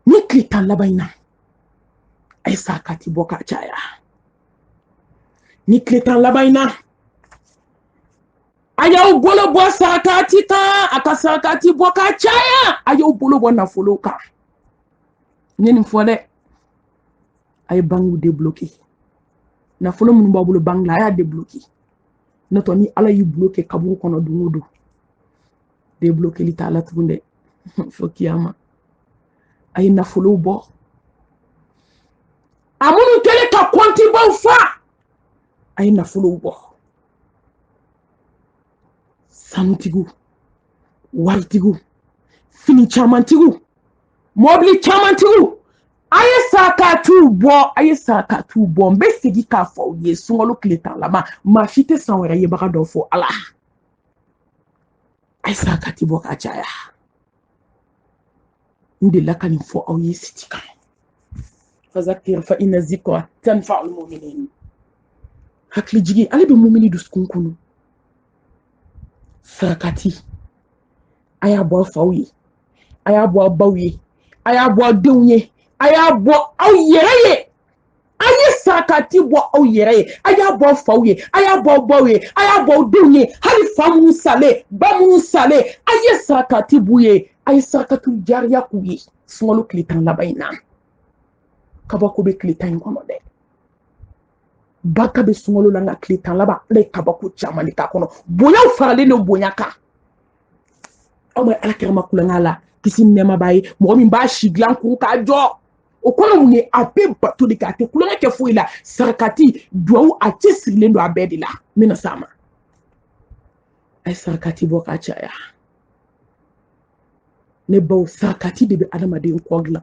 Speaker 1: ni tile 10 laban in na a ye sakati bɔ ka caya ni tile 10 laban in na a y'aw bolo bɔ sarakati kan a ka sarakati bɔ ka caya a y'aw bolo bɔ nafolo kan n ye nin fɔ dɛ a ye bangiw débloqué nafolo minnu b'a bolo bangi la a y'a débloqué n'o tɛ ni ala y'i bloqué kaburu kɔnɔ don o don débloquéli t'a la tugun dɛ fo kiyama a ye nafolow bɔ a minnu kɛlen ka kɔntibaw fa a ye nafolow bɔ sanutigiw waritigiw fini camantigiw mɔbili camantigiw a ye sarakatiw bɔ n bɛ segin k'a fɔ aw ye sunkalo tile 10 laban maa si tɛ san wɛrɛ yebaga dɔ fɔ ala a ye sarakati bɔ ka caya n delila ka nin fɔ aw ye siti kan fazakir fa inna zikra tanfa'ul mu'minin hakili jigi ale bɛ mumini dusukun kɔnɔ sarakati a y'a bɔ aw faw ye a y'a bɔ aw baw ye a y'a bɔ aw denw ye a y'a bɔ aw yɛrɛ ye a ye sarakati bɔ aw yɛrɛ ye a y'a bɔ aw faw ye a y'a bɔ aw baw ye a y'a bɔ aw denw ye hali fa minnu salen ba minnu salen a ye sarakati b'u ye a ye sarakatiw jariya k'u ye sunkalo tile 10 laban in na kabako bɛ tile 10 in kɔnɔ dɛ barika bɛ sunkalo la nka tile 10 laban ala ye kabako caman de k'a kɔnɔ bonyaw faralen don bonya kan aw ma alakira ma kulonkɛ la kisi nɛɛma b'a ye mɔgɔ min b'a si dilan kun k'a jɔ o kɔnɔ mun ye a bɛ bato de kɛ a tɛ kulonkɛ kɛ foyi la sarakati duwawu a cɛ sirilen don a bɛɛ de la n bɛna s'a ma a ye sarakati bɔ ka caya ne baw sarakati de bɛ adamaden kɔ dilan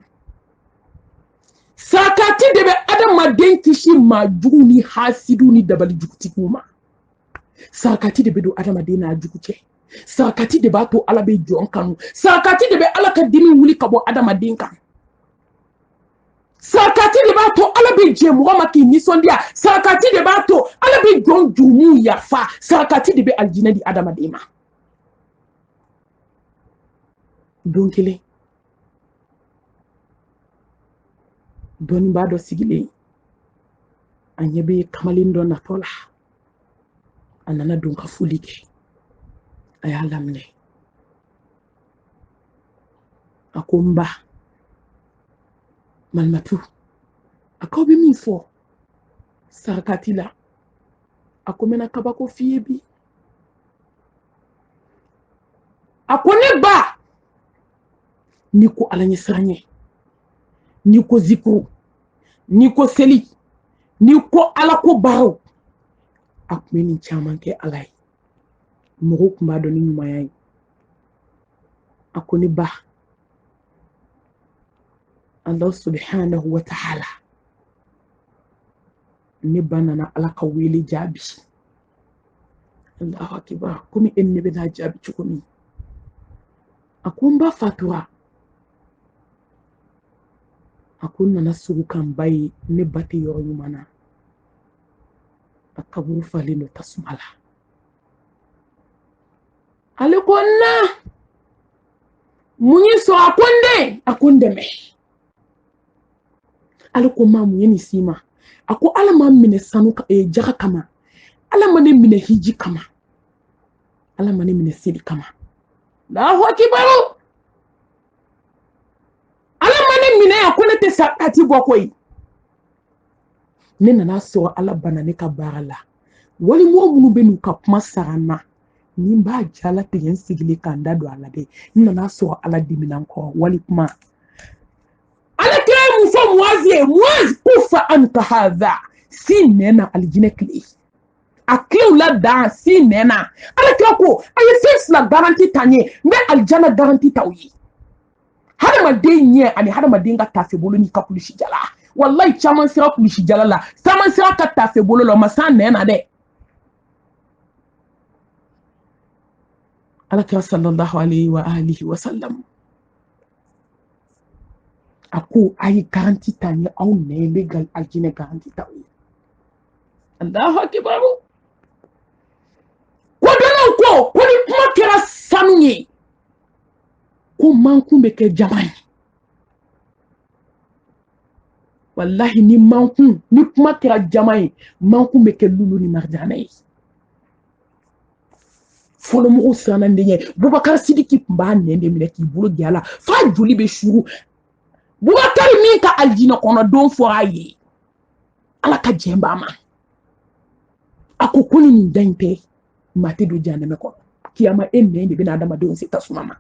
Speaker 1: sarakati de bɛ adamaden kisi maa jugu ni hasidiw ni dabali jugutigiw ma sarakati de bɛ don adamaden n'a jugu cɛ sarakati de b'a to ala bɛ jɔn kanu sarakati de bɛ ala ka dimi wuli ka bɔ adamaden kan sarakati de b'a to ala bɛ jɛ mɔgɔ ma k'i nisɔndiya sarakati de b'a to ala bɛ jɔn jurumu yafa sarakati de bɛ alijinɛ di adamaden ma don kelen dɔnnibaa dɔ sigilen a ɲɛ bɛ kamalen dɔ natɔ la a nana don ka foli kɛ a y'a laminɛ a ko n ba Malimatu a k'aw bɛ min fɔ sarakati la a ko n bɛna kabako f'i ye bi a ko ne ba n'i ko ala ɲɛ siran ɲɛ n'i ko zikuru n'i ko seli n'i ko ala ko baaraw a tun bɛ nin caman kɛ ala ye mɔgɔw tun b'a dɔn ni ɲumanya ye a ko ne ba Allah subhanahu wa ta'ala ne ba nana ala ka wele jaabi Allahu akbar komi e ne bɛ n'a jaabi cogo min a ko n ba fatura a ko n nana sugu kan ba ye ne ba tɛ yɔrɔ ɲuman na a kaburu falen don tasuma la ale ko na mun ye sɔn a ko n den a ko n dɛmɛ ale ko ma mun ye nin s'i ma a ko ala ma minɛ sanu jaga kama ala ma ne minɛ hiji kama ala ma ne minɛ seli kama Allahu akbar ala ma ne minɛ a ko ne tɛ sakati bɔ koyi ne nana sɔrɔ ala bana ne ka baara la wali mɔgɔ minnu bɛ n'u ka kuma sara n na ni n b'a jala tigɛ n sigilen k'an da don a la dɛ n nana sɔrɔ ala dimina n kɔrɔ wali kuma ala kira ye mun fɔ Muwazi ye Muwazi ko fa anta hadha si nɛna alijinɛ tile a kilew la dan si nɛna ala kira ko a ye fɛn fila garanti ta n ye n bɛ alijana garanti ta u ye hadamaden ɲɛ ani hadamaden ka tafe bolo ni ka kulusi jala wallahi caman sera kulusi jala la caman sera ka tafe bolo la o ma s'an nɛna dɛ ala kira sallallahu alayhi wa alihi wa sallam a ko a ye garanti ta n ye aw nɛ n bɛ alijinɛ garanti ta u ye Allahu akbar ko dɔnnaw ko ni kuma kɛra sanu ye ko mankun bɛ kɛ jama ye wallahi ni kuma kɛra jama ye mankun bɛ kɛ lulu ni marijana ye fɔlɔmɔgɔw siranna den ye Bubakari Sidiki tun b'a nɛn de minɛ k'i bolo gɛ a la f'a joli bɛ suru Bubakari min ka alijinɛ kɔnɔ don fɔra a ye ala ka jɛn b'a ma a ko ni nin da in tɛ maa tɛ don jahanɛmɛ kɔnɔ kiyama e nɛn de bɛna adamadenw se tasuma ma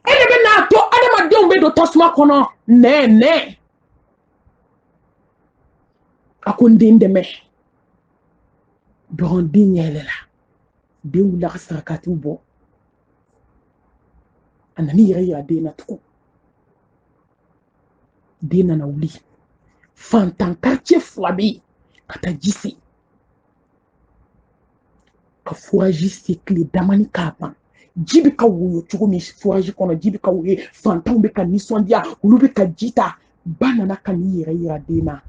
Speaker 1: e de bɛna to adamadenw bɛ don tasuma kɔnɔ nɛn a ko n den dɛmɛ dɔgɔnden yɛlɛla den wulila ka sarakatiw bɔ a nana yɛrɛ yira den na tugun den nana wuli fantan quartier fila bɛ yen ka taa ji se ka furaji se tile damani k'a ban ji bɛ ka woyo cogo min furaji kɔnɔ ji bɛ ka woyo fantanw bɛ ka nisɔndiya olu bɛ ka ji ta ba nana ka n'i yɛrɛ yira den na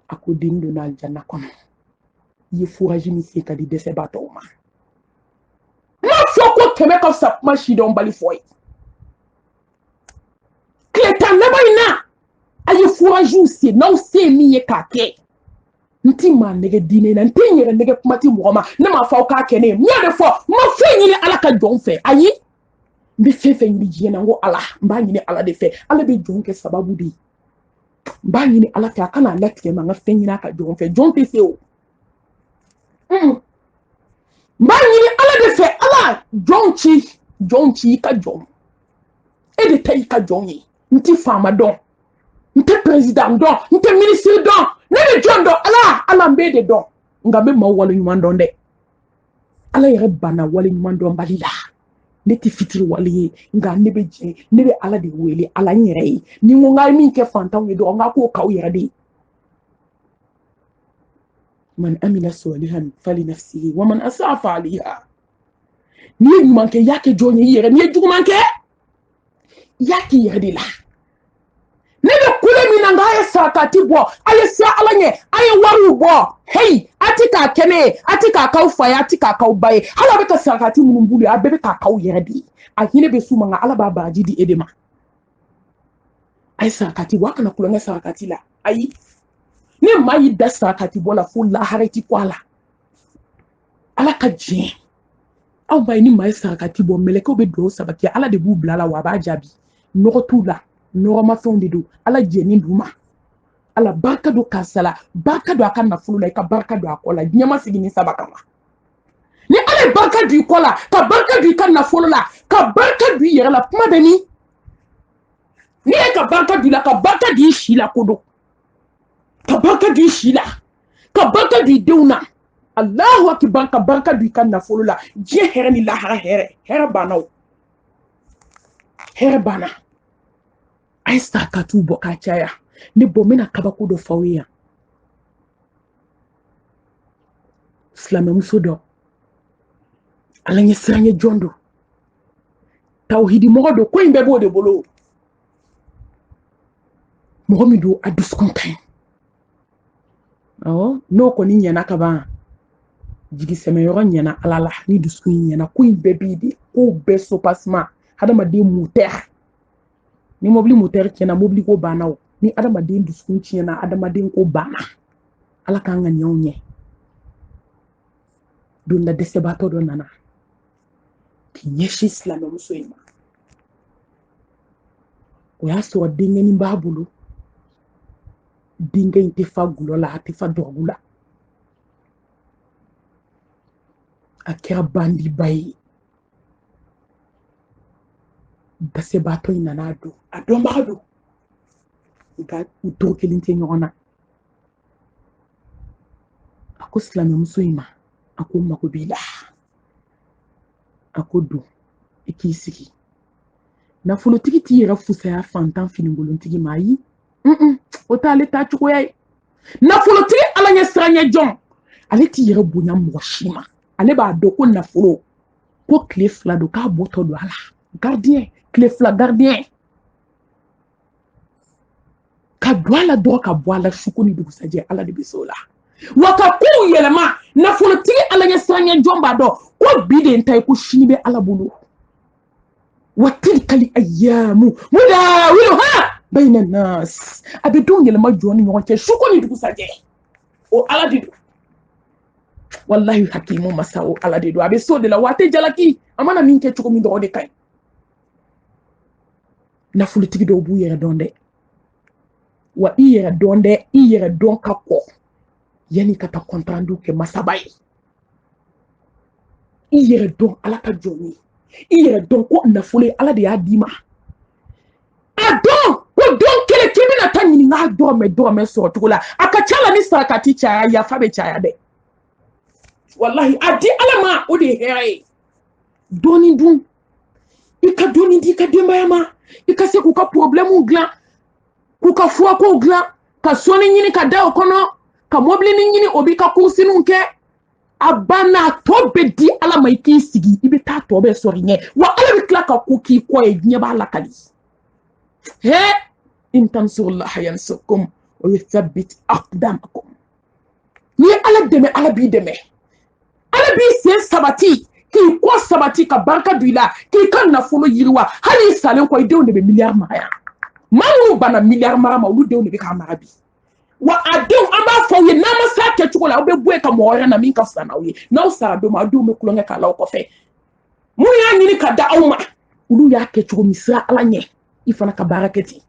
Speaker 1: a ko den donna aljanna kɔnɔ i ye furaji min se ka di dɛsɛbaatɔw ma n m'a fɔ ko kɛmɛ ka fisa kuma sidɔn bali fɔ ye tile tan laban in na a ye furajiw se n'aw se ye min ye k'a kɛ n ti maa nɛgɛ diinɛ na n tɛ n yɛrɛ nɛgɛ kuma ti mɔgɔ ma ne m'a fɔ aw k'a kɛ ne ye n y'a de fɔ n ma fɛn ɲini ala ka jɔn fɛ ayi n bɛ fɛn fɛn ɲini diɲɛ na n ko ala n b'a ɲini ala de fɛ ala bɛ jɔn kɛ sababu de ye n b'a ɲini ala fɛ a kana latigɛ ma n ka fɛn ɲini a ka jɔn fɛ jɔn tɛ se o n b'a ɲini ala de fɛ ala jɔn ci i ka jɔn e de ta i ka jɔn ye n ti faama dɔn n tɛ président dɔn n tɛ ministre dɔn ne bɛ jɔn dɔn ala n bɛ de dɔn nka n bɛ maaw waleɲuman dɔn dɛ ala yɛrɛ banna waleɲuman dɔn bali la ne tɛ fitiri wale ye nka ne bɛ ala de wele ala n yɛrɛ ye ni n ko n ka min kɛ fantanw ye dɔrɔn n ka k'o k'aw yɛrɛ de ye man amila salihan fali nafsihi wa man asaa fa alayha n'i ye ɲuman kɛ i y'a kɛ jɔn ye i yɛrɛ n'i ye juguman kɛ i y'a k'i yɛrɛ de la ne bɛ kule min ɲinanga a ye sarakati bɔ a ye sira ala ɲɛ a ye wariw bɔ hei a ti k'a kɛnɛ ye a ti k'a k'aw fa ye a ti k'a k'aw ba ye hali a bɛ ka sarakati minnu bulu a bɛɛ bɛ k'a k'aw yɛrɛ de ye a hinɛ bɛ s'u ma nka ala b'a baraji di e de ma a ye sarakati bɔ a kana kulonkɛ sarakati la ayi ni maa y'i da sarakati bɔ la fo lahara ti kɔ a la ala ka diɲɛ aw b'a ye ni maa ye sarakati bɔ mɛlɛkɛw bɛ dugawu sabati ala de b'u bila la wa a b'a jaabi nɔgɔ t'u la nɔgɔmafɛnw de don ala jɛni d'u ma ala barika don karisa la barika don a ka nafolo la i ka barika don a kɔ la diɲɛ ma sigi ni saba kama ni ala ye barika don i kɔ la ka barika don i ka nafolo la ka barika don i yɛrɛ la kuma bɛ min ni ye ka barika don i la ka barika don i si la ko don ka barika don i si la ka barika don i denw na Allahu akibar ka barika don i ka nafolo la diɲɛ hɛrɛ ni lahara hɛrɛ banna o hɛrɛ banna a ye sarakatiw bɔ k'a caya ne bɔ n bɛna kabako dɔ f'aw ye yan silamɛmuso dɔ ala ɲɛ siranɲɛ jɔn don tawhidi mɔgɔ don ko in bɛɛ b'o de bolo mɔgɔ min don a dusukun ka ɲi awɔ n'o kɔni ɲɛna ka ban jigisɛmɛyɔrɔ ɲɛna ala la ni dusukun ɲɛna ko in bɛɛ b'i de ko bɛɛ sopasima hadamaden mutɛr ni mobili mutɛr tiɲɛna mobili ko banna o ni adamaden dusukun tiɲɛna adamaden ko banna ala k'an ka ɲɛw ɲɛ don da dɛsɛbaatɔ dɔ nana k'i ɲɛsin silamɛmuso in ma o y'a sɔrɔ denkɛnin b'a bolo denkɛ in tɛ fa gulɔ la a tɛ fa dɔgɔgu la a kɛra bandiba ye dɛsɛbaatɔ in nana don a dɔnbaga don nka u tɔgɔ kelen tɛ ɲɔgɔn na a ko silamɛmuso in ma a ko mago b'i la a ko don i k'i sigi nafolotigi t'i yɛrɛ fusaya fantan finingolontigi ma ayi o t'ale ta cogoya ye nafolotigi ala ɲɛ siranɲɛ jɔn ale t'i yɛrɛ bonya mɔgɔ si ma ale b'a dɔn ko nafolo ko tile fila don k'a bɔtɔ don a la gardien tile fila gardien ka don a la dɔrɔn ka bɔ a la suko ni dugusajɛ ala de bɛ se o la wa ka kow yɛlɛma nafolotigi ala ɲɛ siranɲɛ jɔn b'a dɔn ko bi de n ta ye ko sini bɛ ala bolo wa tilkal ayyamu mudawiluha bayna nas a bɛ denw yɛlɛma jɔn ni ɲɔgɔn cɛ suko ni dugusajɛ o ala de don wallahi hakimu masa o ala de don a bɛ so de la wa a tɛ jalaki a mana min kɛ cogo min dɔgɔ de ka ɲi nafolotigi dɔw b'u yɛrɛ dɔn dɛ wa i yɛrɛ dɔn dɛ i yɛrɛ dɔn ka kɔ yanni ka taa kɔntandu kɛ masaba ye i yɛrɛ dɔn ala ka jɔn ye i yɛrɛ dɔn ko nafolo ye ala de y'a d'i ma a dɔn ko don kelen k'i bɛna taa ɲininka dɔrɔmɛ sɔrɔ cogo la a ka ca la ni sarakati caya yafa bɛ caya dɛ wallahi a di ala ma o de ye hɛrɛ ye dɔɔni dun i ka dɔɔni di i ka denbaya ma i ka se k'u ka problɛmuw dilan k'u ka furakow dilan ka sɔnni ɲini ka da o kɔnɔ ka mobilinin ɲini o b'i ka kursiniw kɛ a banna tɔ bɛ di ala ma i k'i sigi i bɛ taa tɔ bɛ sɔrɔ i ɲɛ wa ala bɛ tila ka ko k'i kɔ ye diɲɛ b'a lakali in tansurullaha yansurkum wa yuthabbit aqdamakum ni ye ala dɛmɛ ala b'i dɛmɛ ala b'i sen sabati k'i kɔ sabati ka barika don i la k'i ka nafolo yiriwa hali i salen kɔ i denw de bɛ miliyari mara yan maa minnu banna miliyari mara ma olu denw de bɛ k'a mara bi wa a denw an b'a fɔ aw ye n'an ma s'a kɛcogo la aw bɛ bɔ yen ka mɔgɔ wɛrɛ na min ka fisa n'aw ye n'aw sara don ma aw denw bɛ kulonkɛ k'a la aw kɔfɛ mun y'a ɲini ka da aw ma olu y'a kɛ cogo min sira ala ɲɛ i fana ka baara kɛ ten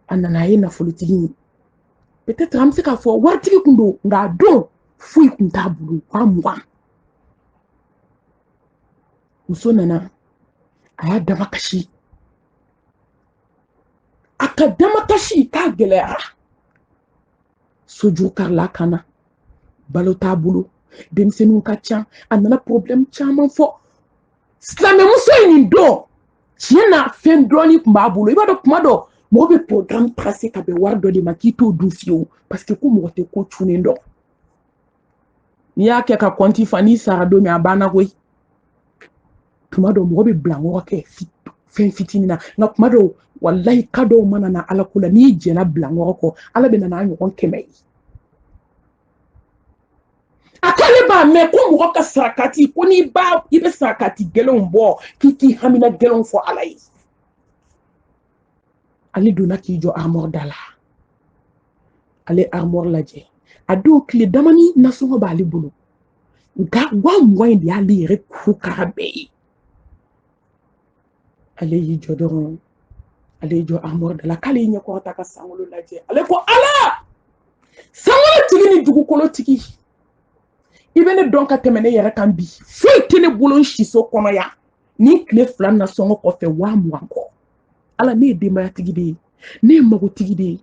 Speaker 1: a nana a ye nafolotigi ye peut-être an bɛ se k'a fɔ waritigi kun don nka a don foyi kun t'a bolo wa mugan muso nana a y'a dama kasi a ka dama kasi k'a gɛlɛyara soju karila kan na balo t'a bolo denmisɛnninw ka ca a nana problème caman fɔ silamɛmuso in nin don tiɲɛ na fɛn dɔɔni tun b'a bolo i b'a dɔn kuma dɔ mɔgɔ bɛ programme tracé ka bɛn wari dɔ de ma k'i t'o dun fiyewu parce que ko mɔgɔ tɛ ko cunnen dɔn n'i y'a kɛ ka compte fa n'i sara don min a banna koyi tuma dɔ mɔgɔ bɛ bilankɔrɔ kɛ fen fitinina na kuma do wallahi kado mana na ala kula ni jena blango ko ala be na nyon kemei akale ba me ko mo ka sakati ko ni ba ibe sakati gelon bo kiki hamina gelon fo alai ali dona ki jo armor dala ale armor laje ado kle damani na so ba ali bulu ga wa mo ndi ali re ku karabe ale yi jo doron ale jo armor dala kale nya ko ta ka sangolo laje ale ko ala sangolo tigi ni dugu kolo tigi ibene donka temene yere kan bi foi tene bolon shiso kono ya ni kle flan na songo ko fe wa mu anko ala ne de ma tigi de ne mago tigi de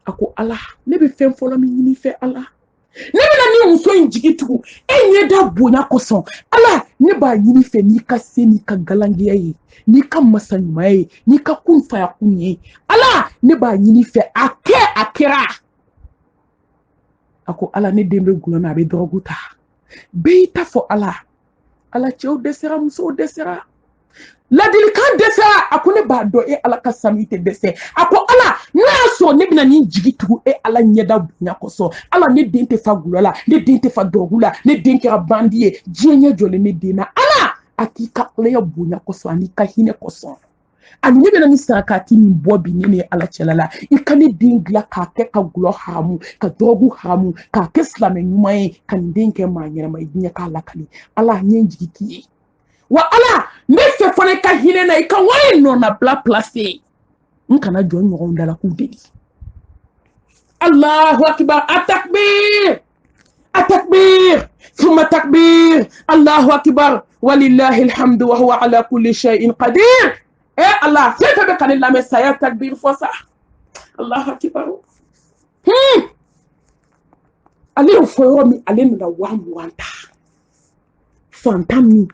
Speaker 1: ako ala ne be fen folo mi ni fe ala ne be na ni unso njigi tugu enye da bonya koson ala ne ba yini fe ni ka se ni ka galangiya yi ni ka masanyuma yi ni ka kunfa ya kunye ala ne ba yini fe akera ako ala ne dembe gulona be droguta beita fo ala chew desera muso desera ladil kan desera ako ne ba do e ala ka samite dese ako ala na so ne bina ni jigi tugu e ala nyeda bunya koso ala ne dente fa gulola ne dente fa drogula ne denke rabandie jienya jole ne dena ala akika le ya bunya koso ani ka hine koso ani ne bina ni sakati ni bobi ne ala chelala ikane dingla ka ke ka gulo hamu ka drogu hamu ka ke slame nyumai kan denke manyera mai dinya ka lakali ala nyenjigi ki wa ala ne fe fone ka hine na ika wani no na bla place nkana jo nyon dala ku dedi Allahu akbar atakbir thumma takbir Allahu akbar walillahi alhamdu wa huwa ala kulli shay'in qadir Allah fe be kan la me saya takbir fo sa Allahu akbar ali fo mi ali na wa mu wanta fantami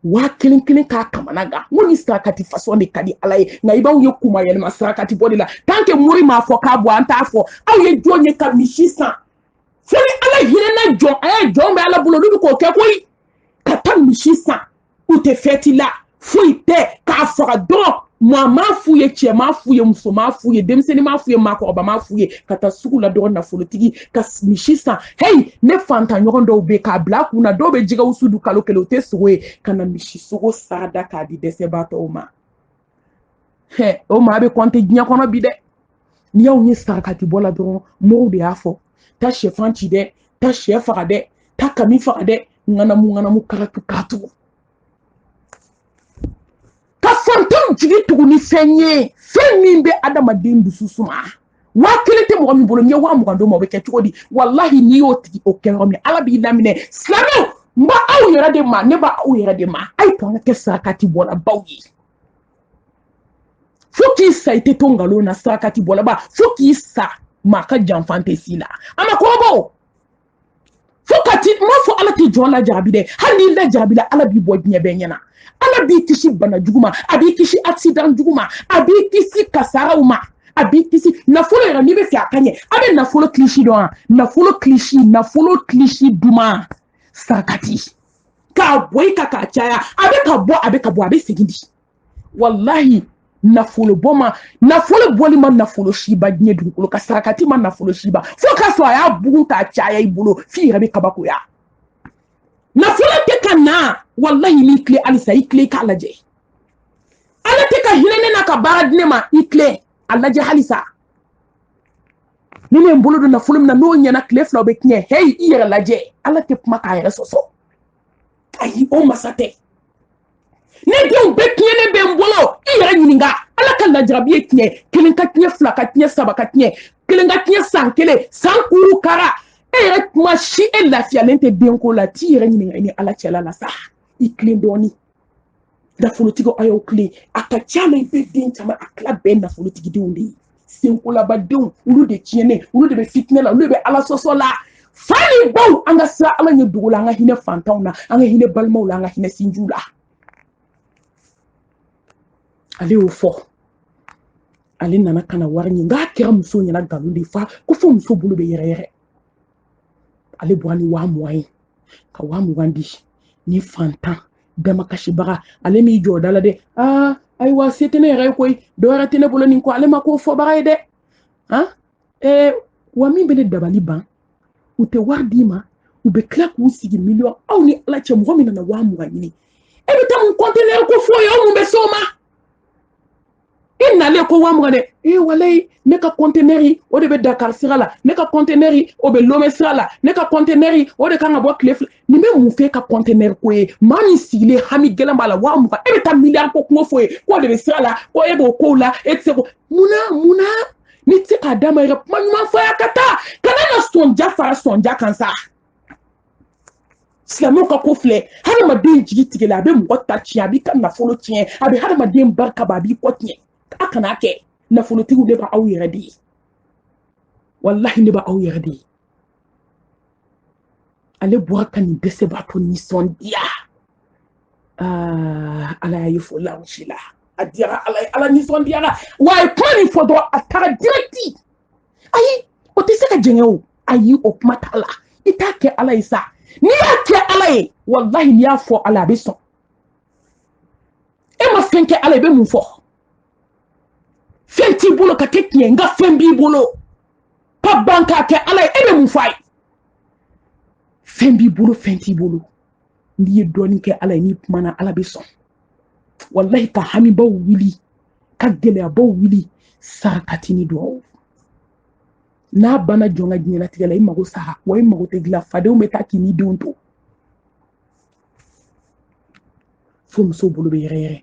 Speaker 1: wa kilin ka kamanaga woni sakati faso ne kadi alai na iba uye kuma yele masakati bodila tanke muri ma fo ka bo anta fo aw ye jonye ka mishisa foni ala hire na jon be ala bulo du ko ke koyi ka tan mishisa ou te feti la fuite ka fora do ma fuye che ma fuye muso ma fuye demseni ma fuye ma ko ba ma fuye kata suku la do na folotigi ka mishisa hey ne fanta nyoron do be ka black una do be jiga usudu kalo kelo te suwe kana mishiso sada ka di dese bato oma o ma be konte nya kono bi de ni yaw ni sakati bola do mo de afo ta chefanti de ta chefa de ta kami fa de ngana mu karatu katu ka fantom jigi tugu ni fenye be adama dembu susuma wa kelete mo mi bolo mi wa mo ndo mo be ke tugo di wallahi ni o tigi o ke mi ala bi lamine slamo mba aw yera de ma ne ba aw yera de ma ay to nga ke sakati bola bawi fuki sa ite tongalo na sakati bola ba fuki sa maka jam fantasy la ama ko bo fukati mo fo ala ti jola jabide hali la jabila ala bi bo binya benyana ala bi kisi bana juguma abi kisi accident juguma abi kisi kasarauma abi kisi na folo era ni be fi akanye abe na folo klishi do na folo klishi duma sakati ka boy ka chaya abe ka bo abe segindi wallahi na folo boma na folo boli man na folo shiba nye dukulo ka sakati man na folo shiba fo ka so ya bugu ka chaya ibulo fi rabe kabako ya na folo te kana wallahi ni kle alisa ikle ka laje ala te ka hilene na ka baradne ma ikle alaje halisa nene mbolo do na folo na no nya na kle fla be kne hey ira laje ala te maka ya soso ayi o masate ne de be kne ne be mbolo ira nyininga ala ka la jarabi kne kelin ka kne fla ka kne saba ka kne kelin ka kne sankele sankuru kara ere mashi e lafiya lente benko la tire ni ala chala la sa ikle doni da folotiko ayo kle akachama ibe dinta ma akla ben na folotiki di undi senko la badon ulu de tiene ulu de be fitne la ulu be ala soso la fani bon anga sa ala nye dugula anga hine fantauna anga hine balmaula anga hine sinjula ale ofo ale nana kana warni nga kira muso nyana galundi fa ko fo muso bulu be yere ale boani wa moyen ka wa mwandi ni fantan dama kashibaga ale mi jodala de aywa setene yɛrɛ koyi dɔwɛrɛ tɛ ne bolo nin ko ale ma ko fɔbaga ye dɛ wa min bɛ ne dabali ban u tɛ wari d'i ma u bɛ tila k'u sigi miliyɔn aw ni ala cɛ mɔgɔ min nana 20,000 ɲini e bɛ taa mun conteneur ko fɔ ye aw mun bɛ s'o ma e nalen ko 20,000 dɛ walayi ne ka conteneur o de bɛ Dakar sira la ne ka conteneur o bɛ Lomé sira la ne ka conteneur o de kan ka bɔ tile fila nin bɛ mun fɛ ka conteneur ko ye maa min sigilen hami gɛlɛn b'a la 20,000 e bɛ taa miliyari ko kuma fɔ ye ko de bɛ sira la ko e b'o kow la e tɛ se ko munna ni tɛ se k'a d'a ma yɛrɛ kuma ɲuman fɔ a ka taa kana na sɔnja fara sɔnja kan sa silamɛw ka ko filɛ hadamaden jigi tigɛla a bɛ mɔgɔ ta tiɲɛ a b'i ka nafolo tiɲɛ a bɛ hadamaden barika ba a b'i kɔ tiɲɛ a kana kɛ nafolotigiw ne b'aw yɛrɛ de ye wallahi ne b'aw yɛrɛ de ye ale bɔra ka nin dɛsɛbaatɔ nisɔndiya ala y'a ye fo lawusi la a diyara ala ye ala nisɔndiyara wa a ye kuma nin fɔ dɔrɔn a taara dirɛti ayi o tɛ se ka jɛngɛ o ayi o kuma t'a la i t'a kɛ ala ye sa n'i y'a kɛ ala ye wallahi n'i y'a fɔ ala a bɛ sɔn e ma fɛn kɛ ala i bɛ mun fɔ fɛn t'i bolo ka kɛ tiɲɛ nka fɛn b'i bolo ka ban k'a kɛ ala ye e bɛ mun fɔ a ye fɛn b'i bolo fɛn t'i bolo n'i ye dɔɔnin kɛ ala ye n'i kumana ala bɛ sɔn wallahi ka hamibaw wuli ka gɛlɛyabaw wuli sarakati ni duwawu n'a banna jɔn ka diɲɛlatigɛ la i mago sara wa i mago tɛ dilan fadenw bɛ taa k'i ni denw to fo muso bolo bɛ yɛrɛ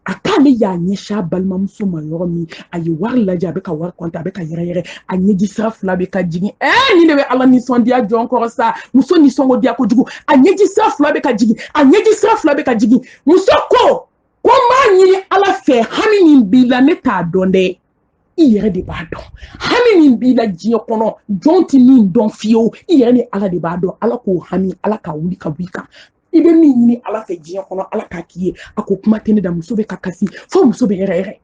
Speaker 1: a k'ale y'a ɲɛsin a balimamuso ma yɔrɔ min a ye wari lajɛ a bɛ ka wari kɔntan a bɛ ka yɛrɛ a ɲɛji sira fila bɛ ka jigin nin de bɛ ala nisɔndiya jɔn kɔrɔ sa muso nisɔndiya kojugu a ɲɛji sira fila bɛ ka jigin a ɲɛji sira fila bɛ ka jigin muso ko n b'a ɲini ala fɛ hami min b'i la ne t'a dɔn dɛ i yɛrɛ de b'a dɔn hami min b'i la diɲɛ kɔnɔ jɔn tɛ min dɔn fiyewu i yɛrɛ ni ala de b'a dɔn ala k'o hami ala ka wuli ka bɔ i kan i bɛ min ɲini ala fɛ diɲɛ kɔnɔ ala k'a k'i ye a ko kuma tɛ ne da muso bɛ ka kasi fo muso bɛ yɛrɛ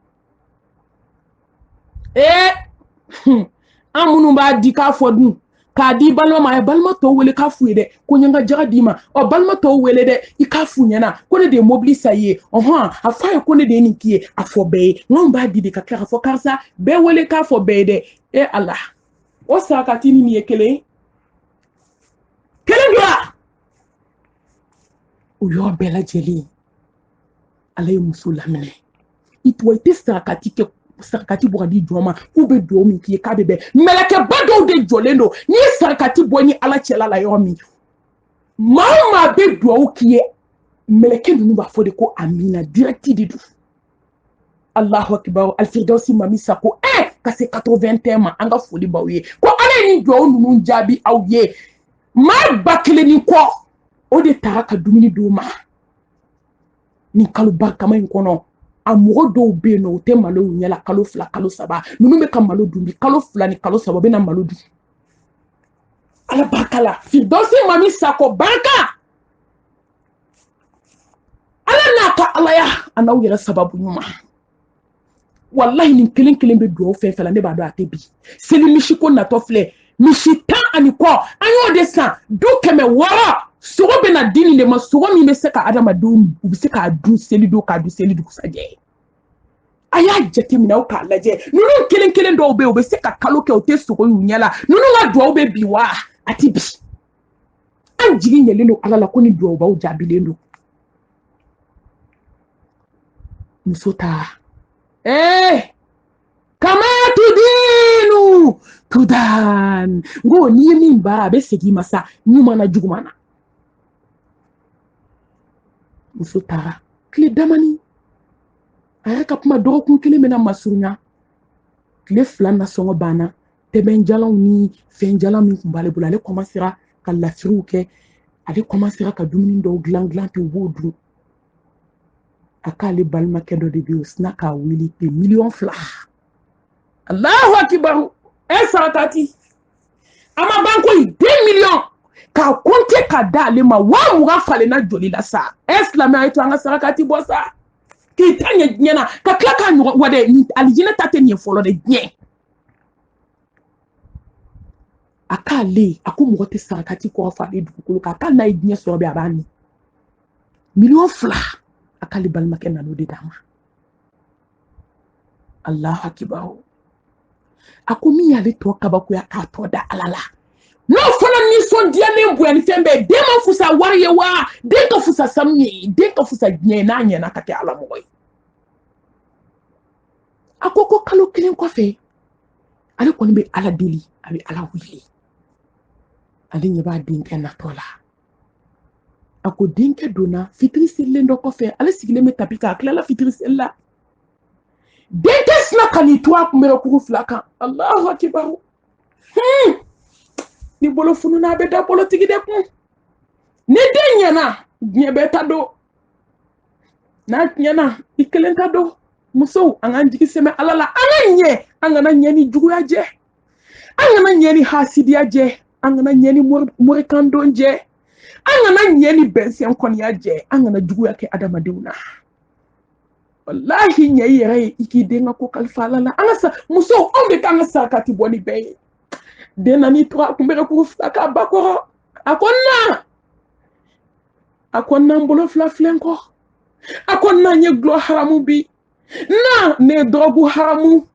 Speaker 1: an minnu b'a di k'a fɔ dun k'a di balima ma a ye balima tɔw wele k'a f'u ye dɛ ko n ye n ka jaga d'i ma balima tɔw wele dɛ i k'a f'u ɲɛna ko ne de ye mobili sa i ye a fɔ a ye ko ne de ye nin k'i ye a fɔ bɛɛ ye n'anw b'a di de ka tila k'a fɔ karisa bɛɛ wele k'a fɔ bɛɛ ye dɛ ala o sarakati ni nin ye kelen don wa o yɔrɔ bɛɛ lajɛlen ala ye muso laminɛ i tɛ sarakati bɔ ka di jɔn ma k'u bɛ dugawu min k'i ye k'a bɛ bɛn mɛlɛkɛba dɔw de jɔlen don n'i ye sarakati bɔ ni ala cɛla la yɔrɔ min maa o maa bɛ dugawu k'i ye mɛlɛkɛ ninnu b'a fɔ de ko amina dirɛti de don alahu akibaru alfirdausi mami sako ka se 81 ma an ka foli b'aw ye ko ala ye nin dugawu ninnu jaabi aw ye maa 1,000 ni kɔ o de taara ka dumuni d'u ma nin kalo barikama in kɔnɔ a mɔgɔ dɔw bɛ yen nɔ u tɛ malo ɲɛla kalo 2 kalo 3 ninnu bɛ ka malo dun bi kalo 2 ni kalo 3 u bɛ na malo dun ala barika la firdausi mami sako barika ala n'a ka alaya a n'aw yɛrɛ sababu ɲuman wallahi nin kelen bɛ dugawu fɛn fɛn la ne b'a dɔn a tɛ bi seli misi ko natɔ filɛ misi 10 ani kɔ an y'o de san du 100 sogo bɛ na di nin de ma sogo min bɛ se ka adamadenw u bɛ se k'a dun seli don k'a dun seli dugusajɛ a y'a jateminɛ aw k'a lajɛ ninnu kelen dɔw bɛ yen u bɛ se ka kalo kɛ u tɛ sogo y'u ɲɛ la ninnu ka dugawu bɛ bi wa a tɛ bi an jigi ɲɛlen don ala la ko ni dugawu jaabilen don muso ta kama tudinu tudan ngo n'i ye min baara a bɛ segin ma sa ɲuman na juguman na muso taara tile damani a yɛrɛ ka kuma dɔgɔkun 1 bɛna masurunya tile 2 nasɔngɔ banna tɛmɛnjalanw ni fɛnjalan min tun b'ale bolo ale commencera ka lasiriw kɛ ale commencera ka dumuni dɔw dilan ten u b'o dun a k'ale balimakɛ dɔ de bɛ yen o sina k'a wele pe 2 million Allahu akibaru sarakati a ma ban koyi 2 million k'a compter ka da ale ma 20 falenna joli la sa silamɛ a ye to an ka sarakati bɔ sa k'i ta ɲɛ diɲɛ na ka tila k'a ɲɔgɔn wa dɛ alijinɛ ta tɛ nin ye fɔlɔ de diɲɛ a k'ale a ko mɔgɔ tɛ sarakati kɔrɔ fɔ ale dugukolo kan k'ale n'a ye diɲɛ sɔrɔ bɛ a b'a min million fila a k'ale balimakɛ nan'o de d'a ma. Allahu akibaru. A ko min y'ale tɔ kabakoya k'a tɔ da Ala la. N'o fana nisɔndiyalen bonyani fɛn bɛɛ den ma fusa wari ye wa den ka fusa sanu ye den ka fusa diɲɛ ye n'a ɲɛna ka kɛ Ala mɔgɔ ye. A ko kalo kelen kɔfɛ ale kɔni bɛ Ala deli a bɛ Ala wele. Ale ɲɛ b'a denkɛ natɔ la. A ko denkɛ donna fitiri selilen dɔ kɔfɛ ale sigilen bɛ tapi kan a tilala fitiri seli la. Denkɛ sina ka n'i to a kunbɛrɛkuru fila kan. Allahu akibaru. Ni bolo fununa a bɛ da bolotigi de kun. Ni den ɲɛna diɲɛ bɛɛ ta don. N'a tiɲɛna i kelen ta don. Musow an k'an jigi sɛmɛ Ala la. An ka ɲɛ an kana ɲɛ ni juguya jɛ. An kana ɲɛ ni hasidiya jɛ. An kana ɲɛ ni morikandon jɛ. An kana ɲɛ ni bɛnsɛn kɔniya jɛ. An kana juguya kɛ adamadenw na. Wallahi ɲɛ i yɛrɛ ye i k'i den ka ko kalifa Ala la. An ka sa musow anw de kan ka sarakati bɔ ni bɛɛ ye. Den nani to a kunbɛrɛkuru fila k'a ba kɔrɔ. A ko na. A ko na n bolo fila filɛ n kɔ. A ko na n ye gulɔ haramu bi. Na ne ye dɔrɔgu haramu.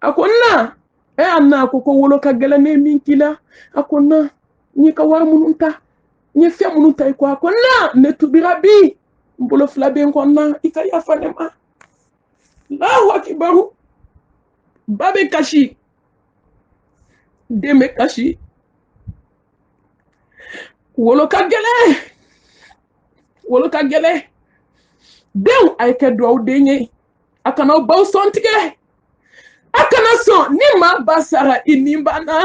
Speaker 1: A ko na. A na ko wolo ka gɛlɛn ne min k'i la. A ko na n ye ka wari minnu ta. N ye fɛn minnu ta i kɔ. A ko na ne tubira bi. N bolo fila bɛ n kɔ na i ka yafa ne ma. Allahu akibaru. Ba bɛ kasi. Den bɛ kasi. Wolo ka gɛlɛn. Wolo ka gɛlɛn. Denw a ye kɛ duwawu den ye. A kana aw baw sɔn tigɛ. A kana sɔn ni maa ba sara i nin banna.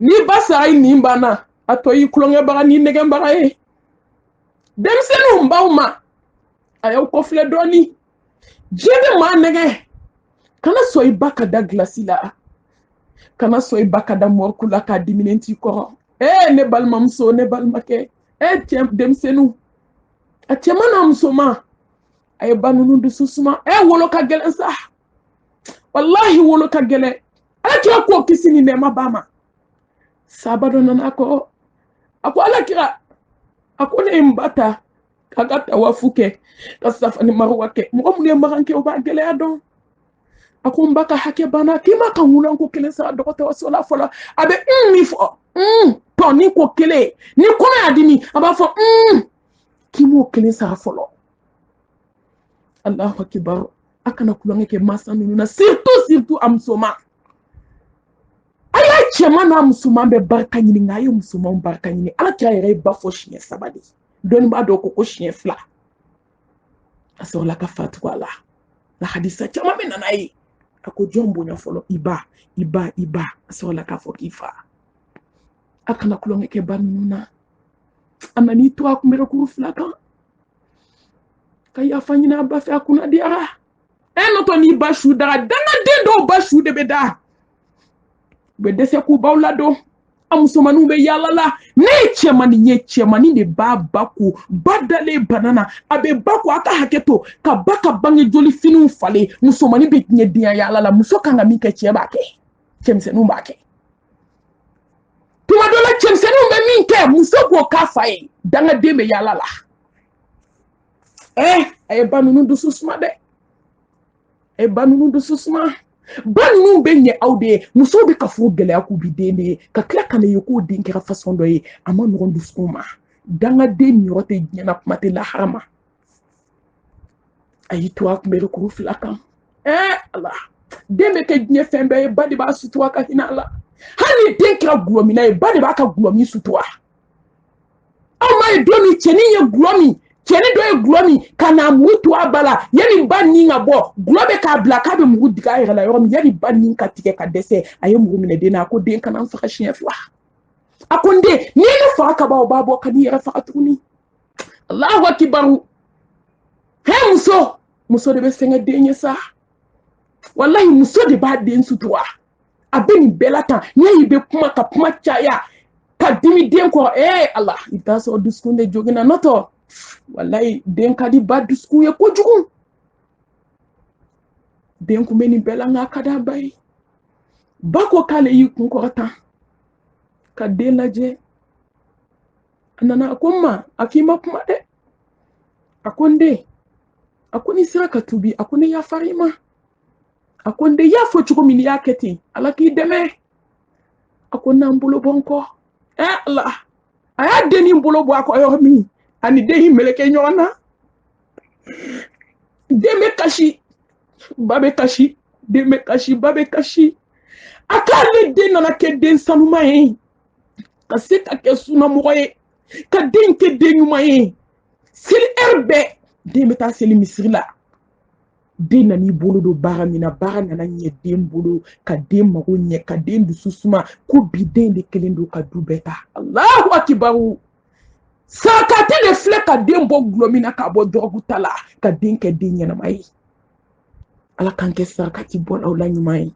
Speaker 1: Ni ba sara i nin banna a tɔ y'i kulonkɛbaga ni nɛgɛbaga ye. Denmisɛnninw baw ma a y'aw kɔfilɛ dɔɔni. Diɲɛ bɛ maa nɛgɛ. Kana sɔn i ba ka da gilasi la. Kana sɔn i ba ka da mɔriku la k'a diminen t'i kɔrɔ. Ne balimamuso ne balimakɛ. Cɛ denmisɛnninw. A cɛman n'a musoman. A ye ba ninnu dusu suma. Wolo ka gɛlɛn sa. Wallahi wolo ka gɛlɛn. Alakira k'o kisi ni nɛɛma ba ma. Sahaba dɔ nana a kɔrɔ. A ko Alakira. A ko ne ye n ba ta k'a ka tawafu kɛ ka Safa ni Maruwa kɛ. Mɔgɔ minnu ye magan kɛ o b'a gɛlɛya dɔn. A ko n ba ka hakɛ banna k'i ma ka wulan ko kelen sara dɔgɔtɔrɔso la fɔlɔ. A bɛ min fɔ. Tɔ ni ko kelen. Ni kɔnɔ y'a dimi a b'a fɔ k'i m'o kelen sara fɔlɔ. Allahu akibaru. A kana kulonkɛ kɛ masa ninnu na surtout a musoman. A y'a cɛman n'a musoman bɛ barika ɲini nka a ye musomanw barika ɲini. Alakira yɛrɛ ye ba fɔ siɲɛ 3 de. Dɔnnibaa dɔw ko siɲɛ 2. A sɔrɔla ka fatu a la. La hadisa caman bɛ nana ye. A ko jɔn bonya fɔlɔ i ba. A sɔrɔla k'a fɔ k'i fa. A kana kulonkɛ kɛ ba ninnu na. A nan'i to a kunbɛrɛkuru fila kan. Ka yafa ɲini a ba fɛ a kunna diyara. N'o n'i ba su dara dangaden dɔw ba su de bɛ da. U bɛ dɛsɛ k'u baw ladon. A musomaninw bɛ yaala la. Ne ye cɛmanin ye cɛmanin de b'a ba ko. Ba dalen bana na. A bɛ ba ko a ka hakɛ to. Ka ba ka bange joli finiw falen. Musomanin bɛ tiɲɛ diɲɛ yaala la. Muso kan ka min kɛ cɛ b'a kɛ. Cɛmisɛnninw b'a kɛ. Tuma dɔ la cɛmisɛnninw bɛ min kɛ muso b'o k'a fa ye. Dangaden bɛ yaala la. A ye ba ninnu dusu suma dɛ. A ye ba ninnu dusu suma. Ba ninnu bɛ ɲɛ aw de ye. Musow bɛ ka furu gɛlɛya k'u bi den de ye. Ka tila ka na ye k'o den kɛra façon dɔ ye. A ma nɔgɔn dusukun ma. Dangaden niyɔrɔ tɛ diɲɛ na kuma tɛ lahara ma. A y'i to a kunbɛrɛkuru fila kan. Ala. Den bɛ kɛ diɲɛ fɛn bɛɛ ye. Ba de b'a sutura ka hinɛ a la. Hali den kɛra gulɔmina ye. Ba de b'a ka gulɔmin sutura. Aw ma ye don min cɛnin ye gulɔ min. Cɛnin dɔ ye gulɔ min ka n'a mugu to a ba la yanni ba nin ka bɔ gulɔ bɛ k'a bila k'a bɛ mugu digi a yɛrɛ la yɔrɔ min yanni ba nin ka tigɛ ka dɛsɛ a ye mugu minɛ den na a ko den kana n faga siɲɛ 2 a ko n den n'i ye ne faga ka ban o b'a bɔ ka n'i yɛrɛ faga tuguni Allahu akibaru muso de bɛ sɛgɛn den ye sa wallahi muso de b'a den sutura a bɛ nin bɛɛ la tan n'i y'i bɛ kuma ka kuma caya ka dimi den kɔrɔ Allah i bɛ taa sɔrɔ dusukun de joginna n'o wallahi den ka di ba dusukun ye kojugu den kun bɛ nin bɛɛ la nka a ka d'a ba ye ba ko k'ale y'i kun kɔrɔta ka den lajɛ nana akoma akima kuma de akonde akoni sira ka tubi akone ya farima akonde ya fo chuko mini ya keti ala ki deme akonna mbolo bonko Allah aya deni mbolo bo akoyo mi ani dehi meleke nyona deme kashi babe kashi deme kashi babe kashi akale den nana ke den sanuma ye ka se ka ke suna mogo ye ka den ke den ɲuman ye seli erbe den bɛ taa seli misiri la den nana i bolo don baara min na baara nana ɲɛ den bolo ka den mago ɲɛ ka den dusu suma ko bi den de kelen don ka du bɛɛ ta Allahu akibaru sakati de filɛ ka den bɔ gulɔ min na ka bɔ dɔgɔku ta la ka den kɛ den ɲɛnama ye ala k'an kɛ sarakati bɔlaw la ɲuman ye